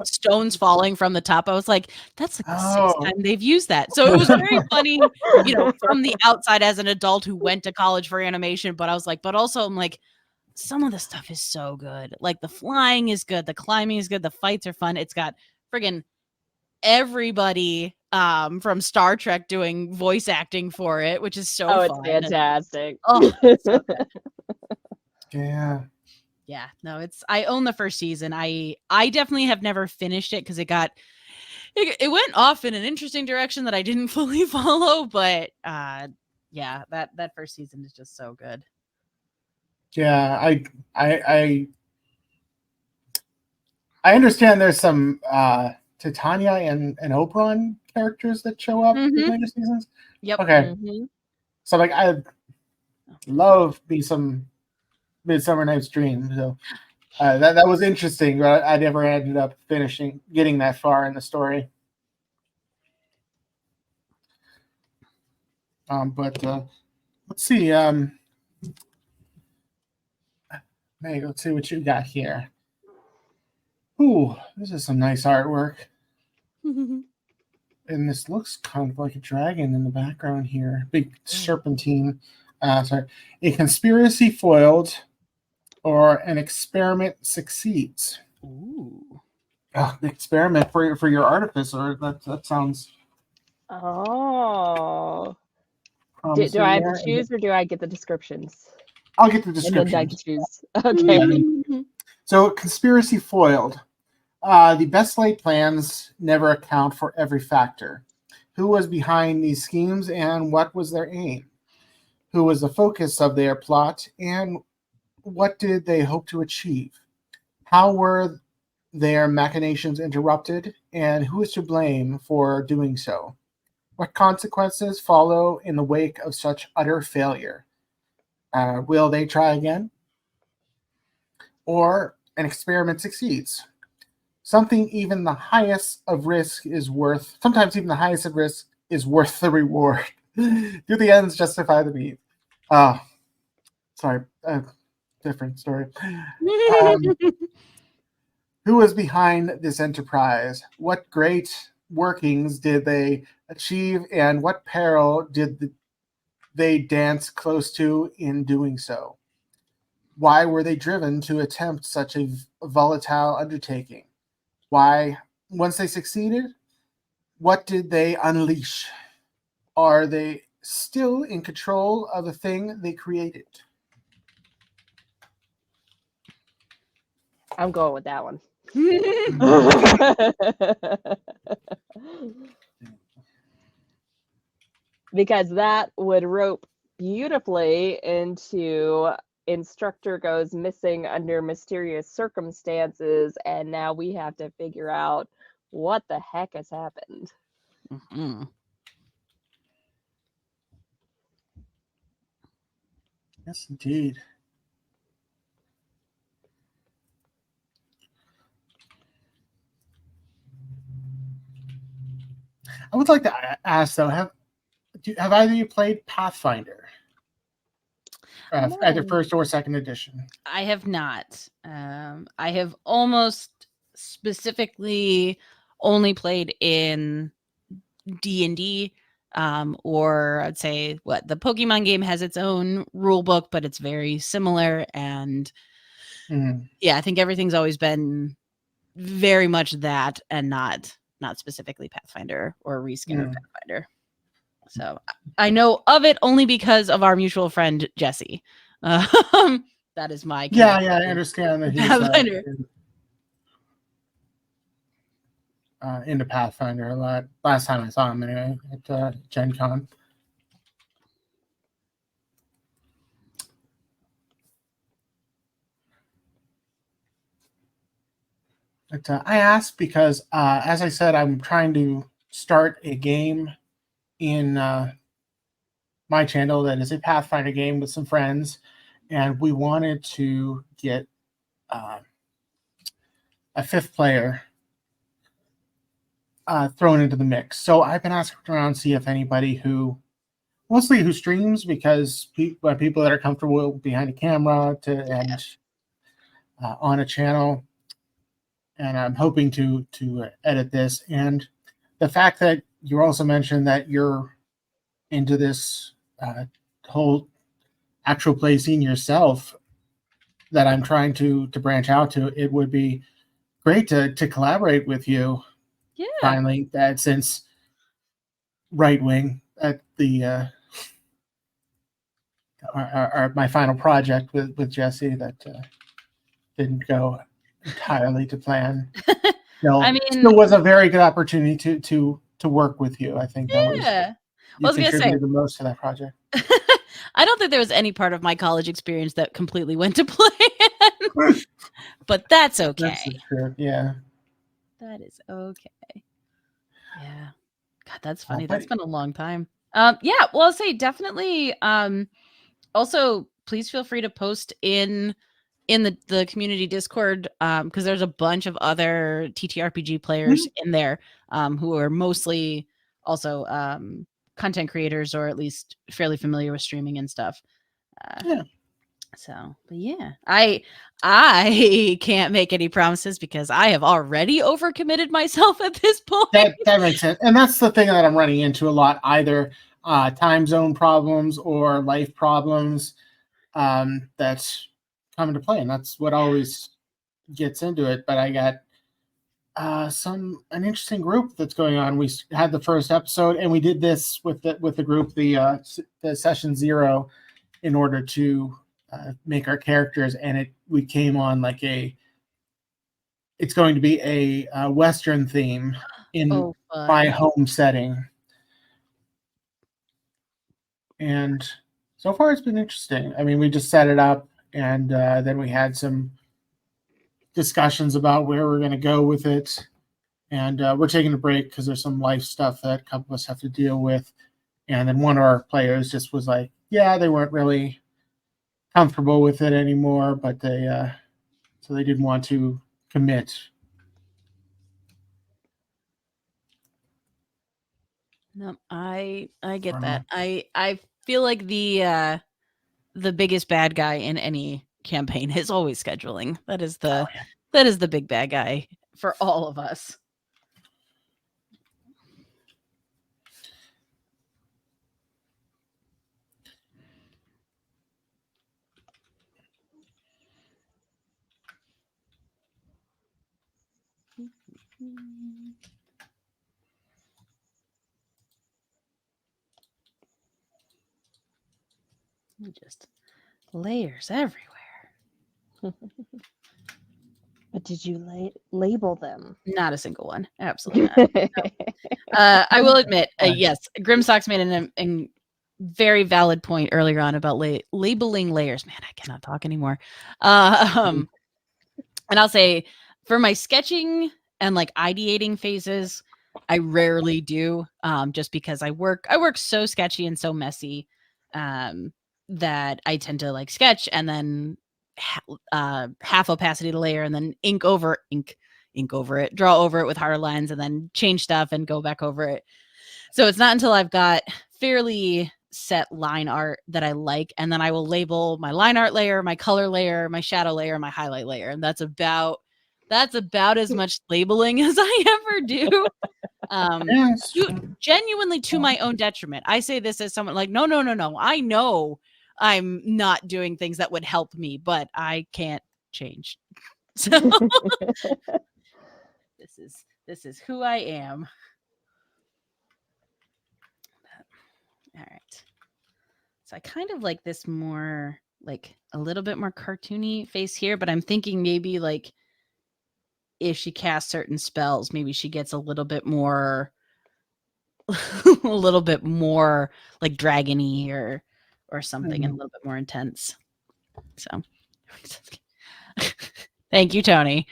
stones falling from the top. I was like, that's like the sixth time they've used that. So it was very funny, from the outside as an adult who went to college for animation. But I was like, but also I'm like, some of the stuff is so good. Like the flying is good, the climbing is good, the fights are fun. It's got friggin' everybody from Star Trek doing voice acting for it, which is so fun. It's fantastic. Oh, so good. Yeah. No, I own the first season. I definitely have never finished it because it went off in an interesting direction that I didn't fully follow, but that first season is just so good. Yeah, I understand there's some Titania and Oberon characters that show up in later seasons. Yep. Okay. So like I love me some Midsummer Night's Dream. So that was interesting, but I never ended up getting that far in the story. But let's see. Hey, let's see what you got here. Ooh, this is some nice artwork. And this looks kind of like a dragon in the background here. Big serpentine. Sorry. A conspiracy foiled or an experiment succeeds. Ooh. An experiment for your artificer. That sounds... Oh. Do I have to choose or do I get the descriptions? I'll get the descriptions. And then I can choose. Okay. So, conspiracy foiled. The best laid plans never account for every factor. Who was behind these schemes and what was their aim? Who was the focus of their plot and what did they hope to achieve? How were their machinations interrupted and who is to blame for doing so? What consequences follow in the wake of such utter failure? Will they try again? Or an experiment succeeds? Sometimes even the highest of risk is worth the reward. Do the ends justify the means? Sorry, different story. Who was behind this enterprise? What great workings did they achieve, and what peril did they dance close to in doing so? Why were they driven to attempt such a volatile undertaking? Why, once they succeeded, what did they unleash? Are they still in control of the thing they created? I'm going with that one. Because that would rope beautifully into instructor goes missing under mysterious circumstances, and now we have to figure out what the heck has happened. Yes, indeed. I would like to ask though, have either of you played Pathfinder? Either first or second edition? I have not. I have almost specifically only played in D&D, or I'd say the Pokemon game has its own rule book, but it's very similar. And I think everything's always been very much that and not specifically Pathfinder or reskin of Pathfinder. So I know of it only because of our mutual friend Jesse. That is my I understand that he's into Pathfinder a lot. Last time I saw him anyway at Gen Con. But I asked because, as I said, I'm trying to start a game in my channel that is a Pathfinder game with some friends, and we wanted to get a fifth player thrown into the mix. So I've been asking around to see if anybody mostly who streams, because people that are comfortable behind a camera and on a channel, and I'm hoping to edit this. And the fact that you also mentioned that you're into this whole actual play scene yourself, that I'm trying to branch out to, it would be great to collaborate with you. Yeah. Finally, that since Right Wing at the my final project with Jesse that didn't go entirely to plan. I mean, still was a very good opportunity to work with you. I think that was yeah. you I was gonna contributed say, the most to that project. I don't think there was any part of my college experience that completely went to plan, but that's okay. That's true. Yeah. That is okay. Yeah. God, that's funny. But That's been a long time. Yeah, well, I'll say definitely. Also, please feel free to post in the community Discord, because there's a bunch of other TTRPG players in there, who are mostly also content creators, or at least fairly familiar with streaming and stuff. yeah. So, but yeah, I can't make any promises because I have already overcommitted myself at this point. That makes sense. And that's the thing that I'm running into a lot, either time zone problems or life problems that's come into play. And that's what always gets into it. But I got an interesting group that's going on. We had the first episode, and we did this with the group, the session 0, in order to make our characters, and we came on like it's going to be a Western theme in my home setting, and so far it's been interesting. I mean, we just set it up, and then we had some discussions about where we're going to go with it. And we're taking a break because there's some life stuff that a couple of us have to deal with. And then one of our players just was like, yeah, they weren't really comfortable with it anymore, but so they didn't want to commit. No, I get that. I feel like the biggest bad guy in any campaign is always scheduling. That is the big bad guy for all of us. Just layers everywhere. But did you label them? Not a single one. Absolutely not. No. I will admit, yes, Grimsock's made an very valid point earlier on about labeling layers. Man, I cannot talk anymore. And I'll say, for my sketching and like ideating phases, I rarely do, just because I work so sketchy and so messy, that I tend to like sketch and then half opacity the layer and then ink over it, draw over it with harder lines, and then change stuff and go back over it. So it's not until I've got fairly set line art that I like, and then I will label my line art layer, my color layer, my shadow layer, my highlight layer, and that's about as much labeling as I ever do. Genuinely to my own detriment. I say this as someone like, no. I know I'm not doing things that would help me, but I can't change. So this is who I am. All right. So I kind of like this more, like a little bit more cartoony face here, but I'm thinking maybe like if she casts certain spells, maybe she gets a little bit more like dragony or something, and a little bit more intense. So thank you, Tony.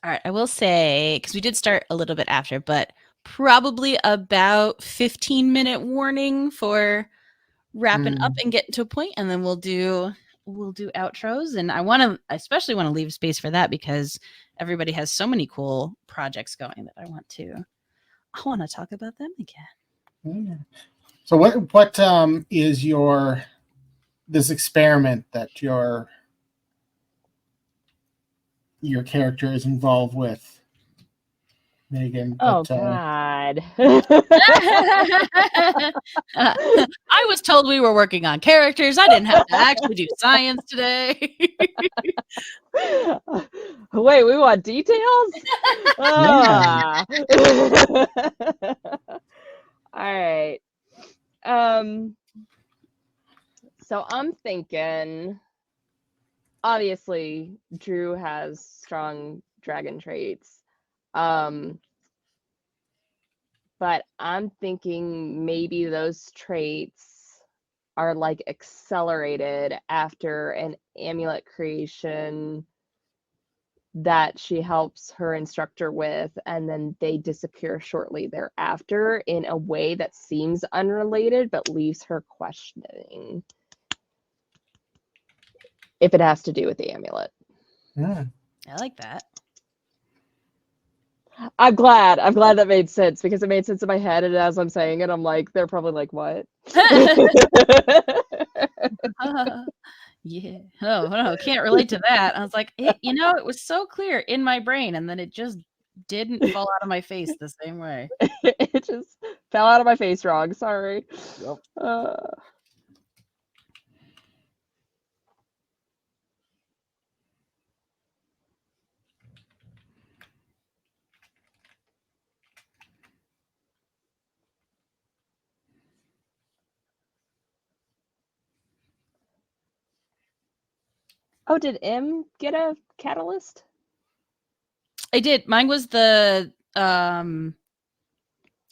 All right, I will say, because we did start a little bit after, but probably about 15-minute warning for wrapping up and getting to a point, and then we'll do outros. And I especially want to leave space for that because everybody has so many cool projects going that I want to talk about them again. Yeah. So what is this experiment that your character is involved with, Megan? Oh God. I was told we were working on characters. I didn't have to actually do science today. Wait, we want details? Ah. All right. So I'm thinking, obviously, Drew has strong dragon traits. But I'm thinking maybe those traits are like accelerated after an amulet creation that she helps her instructor with, and then they disappear shortly thereafter in a way that seems unrelated but leaves her questioning if it has to do with the amulet. Yeah. I like that. I'm glad that made sense, because it made sense in my head, and as I'm saying it, I'm like, they're probably like, what? Yeah. Oh no, can't relate to that. I was like, it was so clear in my brain, and then it just didn't fall out of my face the same way. It just fell out of my face wrong. Sorry. Yep. Oh, did M get a catalyst? I did. Mine was the I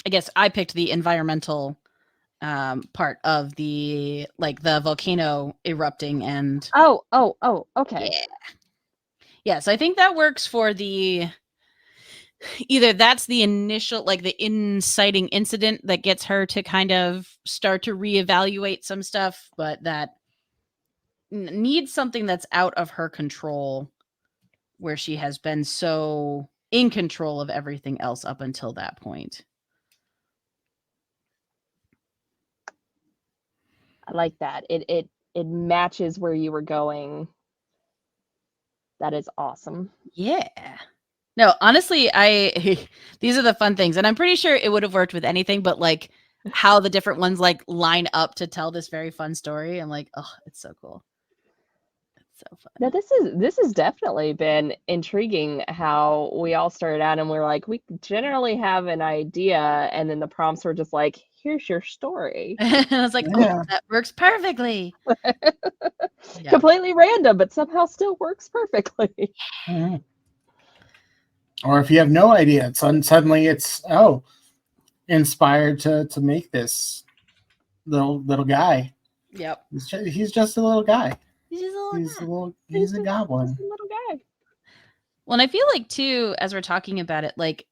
guess I picked the environmental part of the volcano erupting and Oh, okay. Yeah, so I think that works for either that's the initial, like the inciting incident that gets her to kind of start to reevaluate some stuff, but that needs something that's out of her control, where she has been so in control of everything else up until that point. I like that. It matches where you were going. That is awesome. Yeah. No, honestly, these are the fun things, and I'm pretty sure it would have worked with anything, but like how the different ones like line up to tell this very fun story. I'm like, oh, it's so cool. It's so fun. Now this has definitely been intriguing, how we all started out and we're like, we generally have an idea, and then the prompts were just like, here's your story. And I was like, Yeah. oh, that works perfectly. Yeah. Completely random, but somehow still works perfectly. Mm-hmm. Or if you have no idea, suddenly it's inspired to make this little guy. Yep. He's just a little guy. He's just a little guy. He's a goblin. Just a little guy. Well, and I feel like too, as we're talking about it, like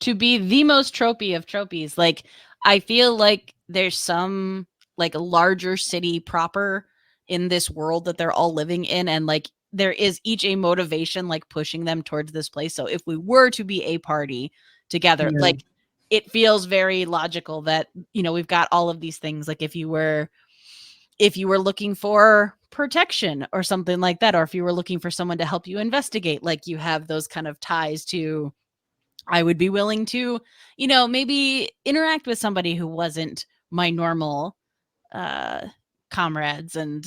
to be the most tropey of tropies, like I feel like there's some like larger city proper in this world that they're all living in, and like there is each a motivation like pushing them towards this place. So if we were to be a party together, Yeah. like it feels very logical that we've got all of these things. Like if you were looking for protection or something like that, or if you were looking for someone to help you investigate, like you have those kind of ties to, I would be willing to, maybe interact with somebody who wasn't my normal comrades and,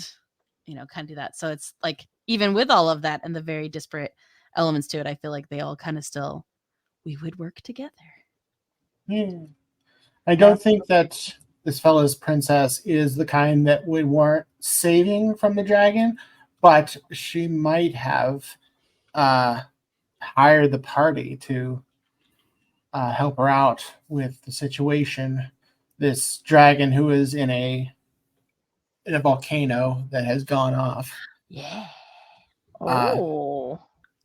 kind of do that. So it's like, even with all of that and the very disparate elements to it, I feel like they all kind of still, we would work together. Yeah. I don't think that this fellow's princess is the kind that would warrant saving from the dragon, but she might have hired the party to help her out with the situation. This dragon who is in a volcano that has gone off. Yeah. Oh.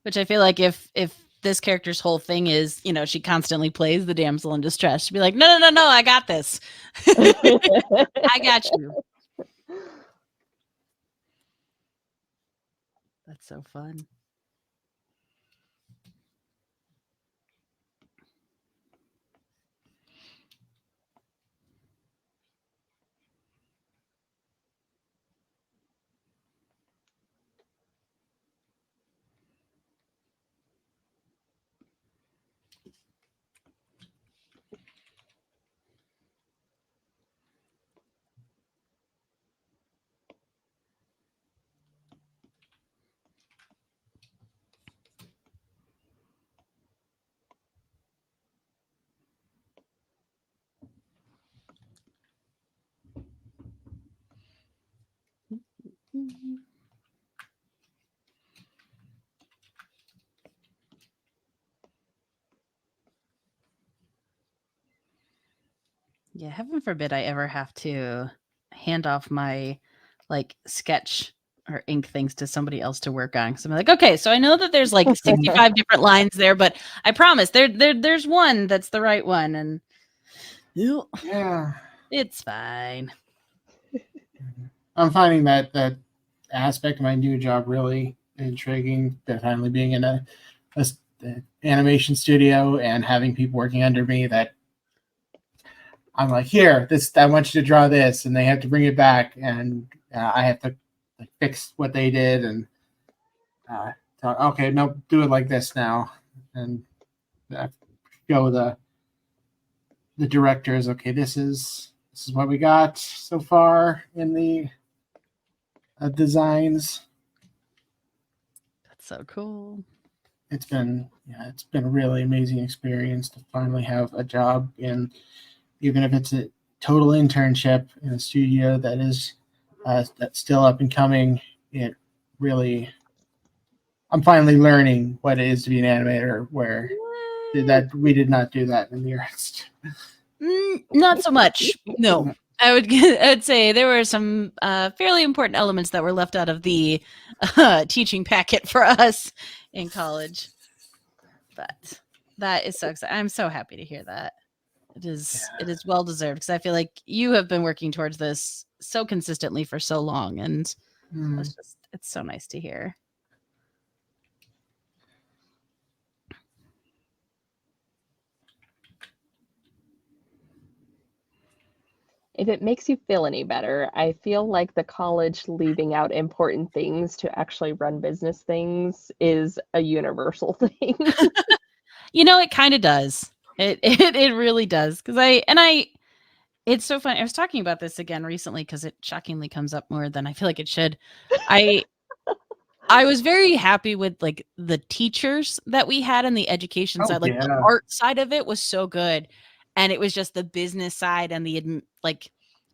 Which I feel like if this character's whole thing is, she constantly plays the damsel in distress, she'd be like, no, I got this. I got you. That's so fun. Yeah, heaven forbid I ever have to hand off my sketch or ink things to somebody else to work on. So I'm like, okay, so I know that there's 65 different lines there, but I promise there's one that's the right one, and Yeah, it's fine. I'm finding that aspect of my new job really intriguing. That finally being in a animation studio and having people working under me that I'm like, here, I want you to draw this, and they have to bring it back, and I have to fix what they did, and okay, no, do it like this now, and go the directors. Okay, this is what we got so far in the designs. That's so cool. It's been a really amazing experience to finally have a job in, even if it's a total internship in a studio that is that's still up and coming. It really, I'm finally learning what it is to be an animator, where we did not do that in the arts. Not so much. No. I'd say there were some fairly important elements that were left out of the teaching packet for us in college. But that is so exciting. I'm so happy to hear that. It is well deserved, because I feel like you have been working towards this so consistently for so long, and it's so nice to hear. If it makes you feel any better, I feel like the college leaving out important things to actually run business things is a universal thing. It kind of does. It really does. It's so funny. I was talking about this again recently because it shockingly comes up more than I feel like it should. I was very happy with the teachers that we had on the education side. The art side of it was so good, and it was just the business side and the I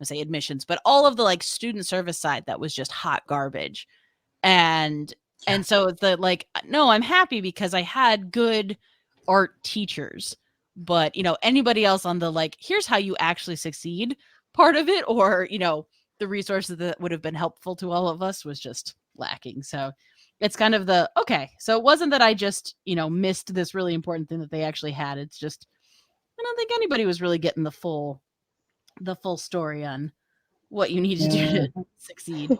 say admissions, but all of the student service side that was just hot garbage. And so no, I'm happy because I had good art teachers, but anybody else on the here's how you actually succeed part of it, or the resources that would have been helpful to all of us was just lacking. So it's kind of okay, so it wasn't that I just missed this really important thing that they actually had. It's just I don't think anybody was really getting the full story on what you need to do to succeed.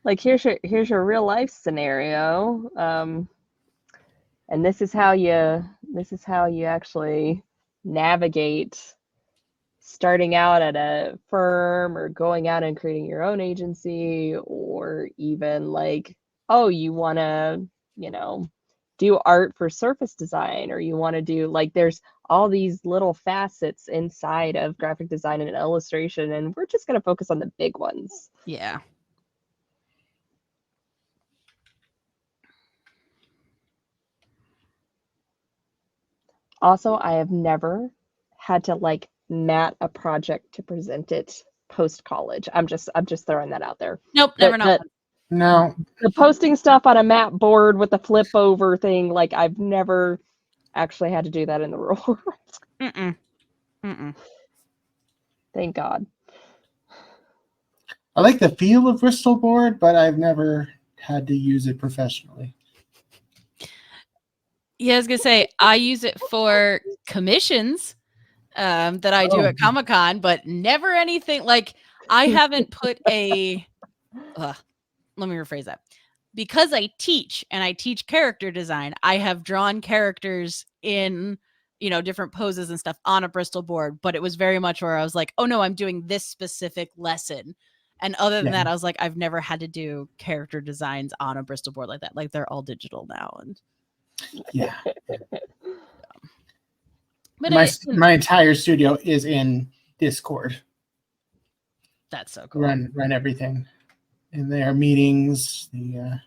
Here's your real life scenario, and this is how you actually navigate starting out at a firm, or going out and creating your own agency, or even you want to do art for surface design, or you want to do there's all these little facets inside of graphic design and illustration, and we're just going to focus on the big ones. Yeah. Also, I have never had to mat a project to present it post college. I'm just throwing that out there. Nope, never know. No. The posting stuff on a mat board with a flip over thing, I've never actually had to do that in the real world. Mm-mm. Thank God. I like the feel of Bristol board, but I've never had to use it professionally. Yeah, I was gonna say I use it for commissions that I do at Comic-Con, but never anything like I haven't put a. Let me rephrase that. Because I teach and I teach character design, I have drawn characters in different poses and stuff on a Bristol board, but it was very much where I was like, oh no, I'm doing this specific lesson. And other than that, I was like, I've never had to do character designs on a Bristol board like that. Like they're all digital now. And yeah. But my entire studio is in Discord. That's so cool. Run everything. And there are meetings, the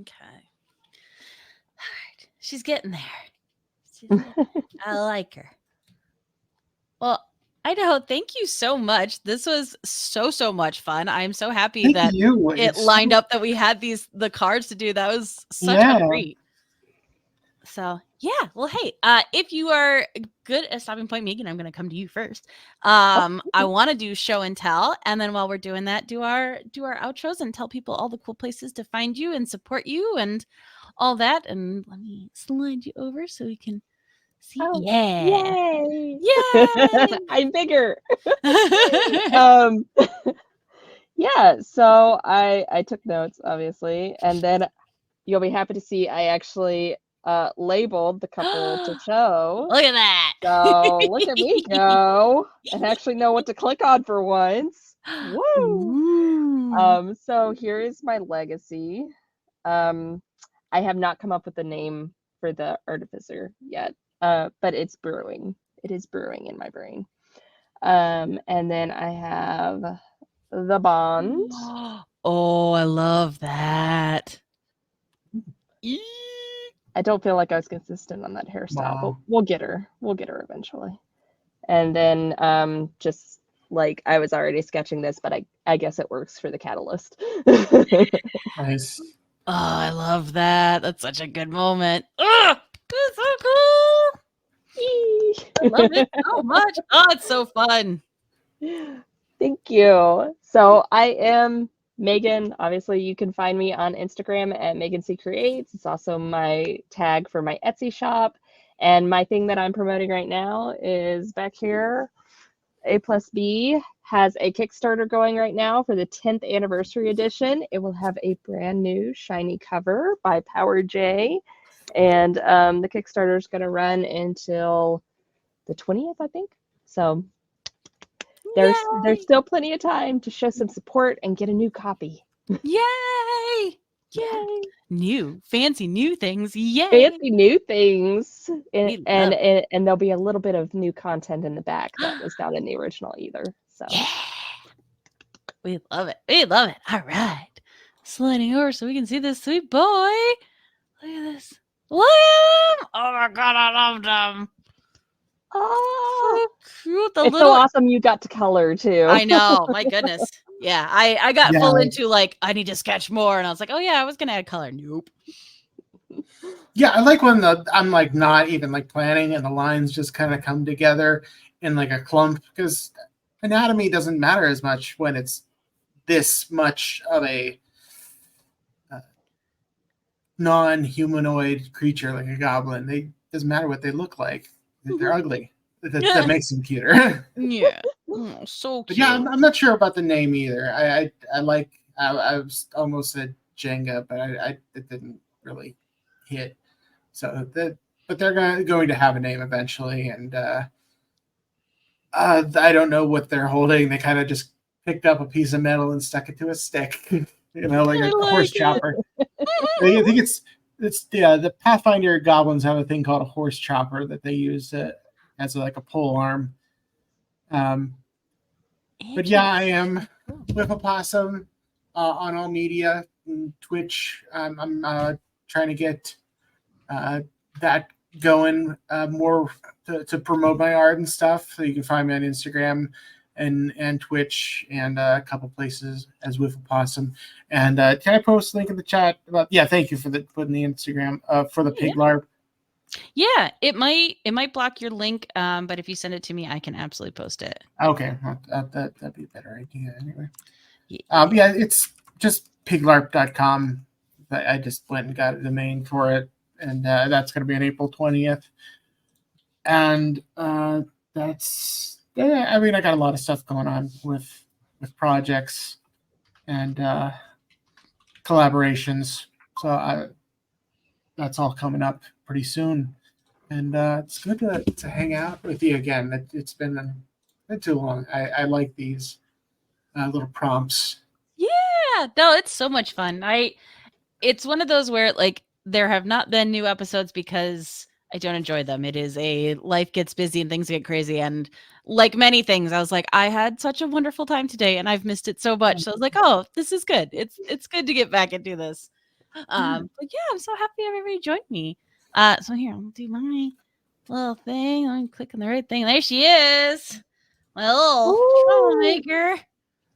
Okay. All right. She's getting there. I like her. Well, Idaho, thank you so much. This was so much fun. I'm so happy that it lined up that we had the cards to do. That was such a treat. So yeah, well, hey, if you are good at stopping point, Megan, I'm going to come to you first. I want to do show and tell, and then while we're doing that, do our outros and tell people all the cool places to find you and support you and all that. And let me slide you over so we can see. Oh, yay! I'm bigger. Yeah. So I took notes, obviously, and then you'll be happy to see I actually labeled the couple to show. Look at that. So look at me go and actually know what to click on for once. Woo! So here is my legacy. I have not come up with a name for the artificer yet, but it's brewing. It is brewing in my brain. And then I have the bond. Oh, I love that. I don't feel like I was consistent on that hairstyle, but we'll get her. We'll get her eventually. And then just like I was already sketching this, but I guess it works for the catalyst. Nice. Oh, I love that. That's such a good moment. Oh, that's so cool. I love it so much. Oh, it's so fun. Thank you. So I am Megan. Obviously, you can find me on Instagram at Megan C Creates. It's also my tag for my Etsy shop. And my thing that I'm promoting right now is back here. A+B has a Kickstarter going right now for the 10th anniversary edition. It will have a brand new shiny cover by Power J. And the Kickstarter is going to run until the 20th, I think. So there's still plenty of time to show some support and get a new copy. Yay! Yay! New, fancy new things. Yay! Fancy new things. And there'll be a little bit of new content in the back that was not in the original either. So yeah. We love it. We love it. All right. Sliding over so we can see this sweet boy. Look at this. Look at him. Oh my god, I loved him. Oh, so cute. It's so awesome you got to color too. I know. My goodness. Yeah, I got full into like, I need to sketch more. And I was like, oh yeah, I was going to add color. Nope. Yeah, I like when I'm like not even like planning and the lines just kind of come together in like a clump, because anatomy doesn't matter as much when it's this much of a non-humanoid creature like a goblin. It doesn't matter what they look like. They're ugly. That makes them cuter. Yeah. Oh, so cute. But yeah, I'm not sure about the name either. I was almost said Jenga, but it didn't really hit. So but they're going to have a name eventually, and I don't know what they're holding. They kind of just picked up a piece of metal and stuck it to a stick, like a horse chopper. I think it's the Pathfinder goblins have a thing called a horse chopper that they use as like a pole arm. But yeah, I am with Opossum on all media, Twitch. I'm trying to get that going more to promote my art and stuff. So you can find me on Instagram and Twitch and a couple places as with Opossum. And can I post a link in the chat about? Yeah, thank you for putting the Instagram for the pig larp. Yeah, it might block your link, but if you send it to me, I can absolutely post it. Okay, that'd be a better idea anyway. Yeah, Yeah, it's just piglarp.com. I just went and got a domain for it, and that's going to be on April 20th. And that's, I mean, I got a lot of stuff going on with projects and collaborations. So that's all coming up pretty soon. And it's good to hang out with you again. It's been too long. I like these little prompts. Yeah, no, it's so much fun. It's one of those where like there have not been new episodes because I don't enjoy them. It is life gets busy and things get crazy. And like many things, I was like, I had such a wonderful time today and I've missed it so much. So I was like, oh, this is good. It's good to get back and do this. But yeah, I'm so happy everybody joined me. So here, I'll do my little thing. I'm clicking the right thing. There she is. My little troublemaker.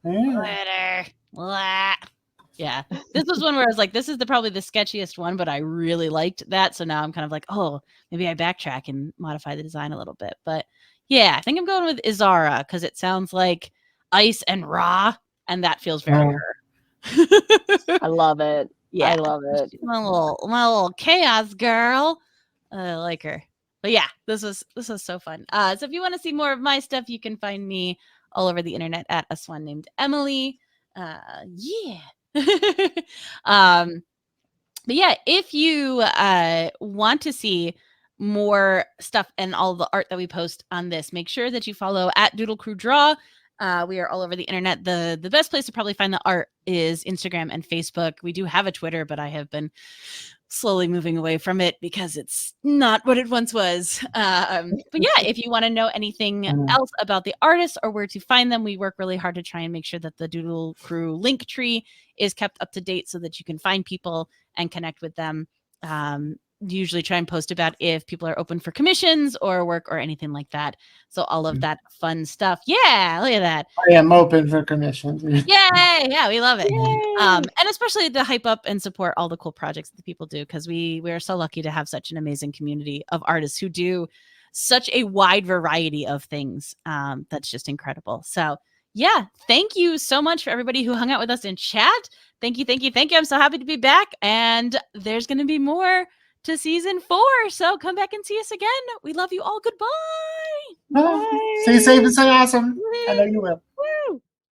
Glitter. Blah. Yeah. This was one where I was like, this is probably the sketchiest one, but I really liked that. So now I'm kind of like, oh, maybe I backtrack and modify the design a little bit. But yeah, I think I'm going with Izara because it sounds like ice and raw, and that feels very her. I love it. Yeah, I love it. She's my little chaos girl. I like her. But yeah, this was so fun. So if you want to see more of my stuff, you can find me all over the internet at a swan named Emily. Yeah. But yeah, if you want to see more stuff and all the art that we post on this, make sure that you follow at Doodlecrew Draw. We are all over the internet. The best place to probably find the art is Instagram and Facebook. We do have a Twitter, but I have been slowly moving away from it because it's not what it once was. But yeah, if you want to know anything else about the artists or where to find them, we work really hard to try and make sure that the Doodle Crew link tree is kept up to date so that you can find people and connect with them. Usually try and post about if people are open for commissions or work or anything like that. So all of that fun stuff. Yeah, look at that. I am open for commissions. Yay! Yeah, we love it. And especially to hype up and support all the cool projects that people do, because we are so lucky to have such an amazing community of artists who do such a wide variety of things. That's just incredible. So yeah, thank you so much for everybody who hung out with us in chat. Thank you. I'm so happy to be back. And there's going to be more to season 4. So come back and see us again. We love you all. Goodbye. Bye. Stay safe and stay awesome. I know you will. Woo.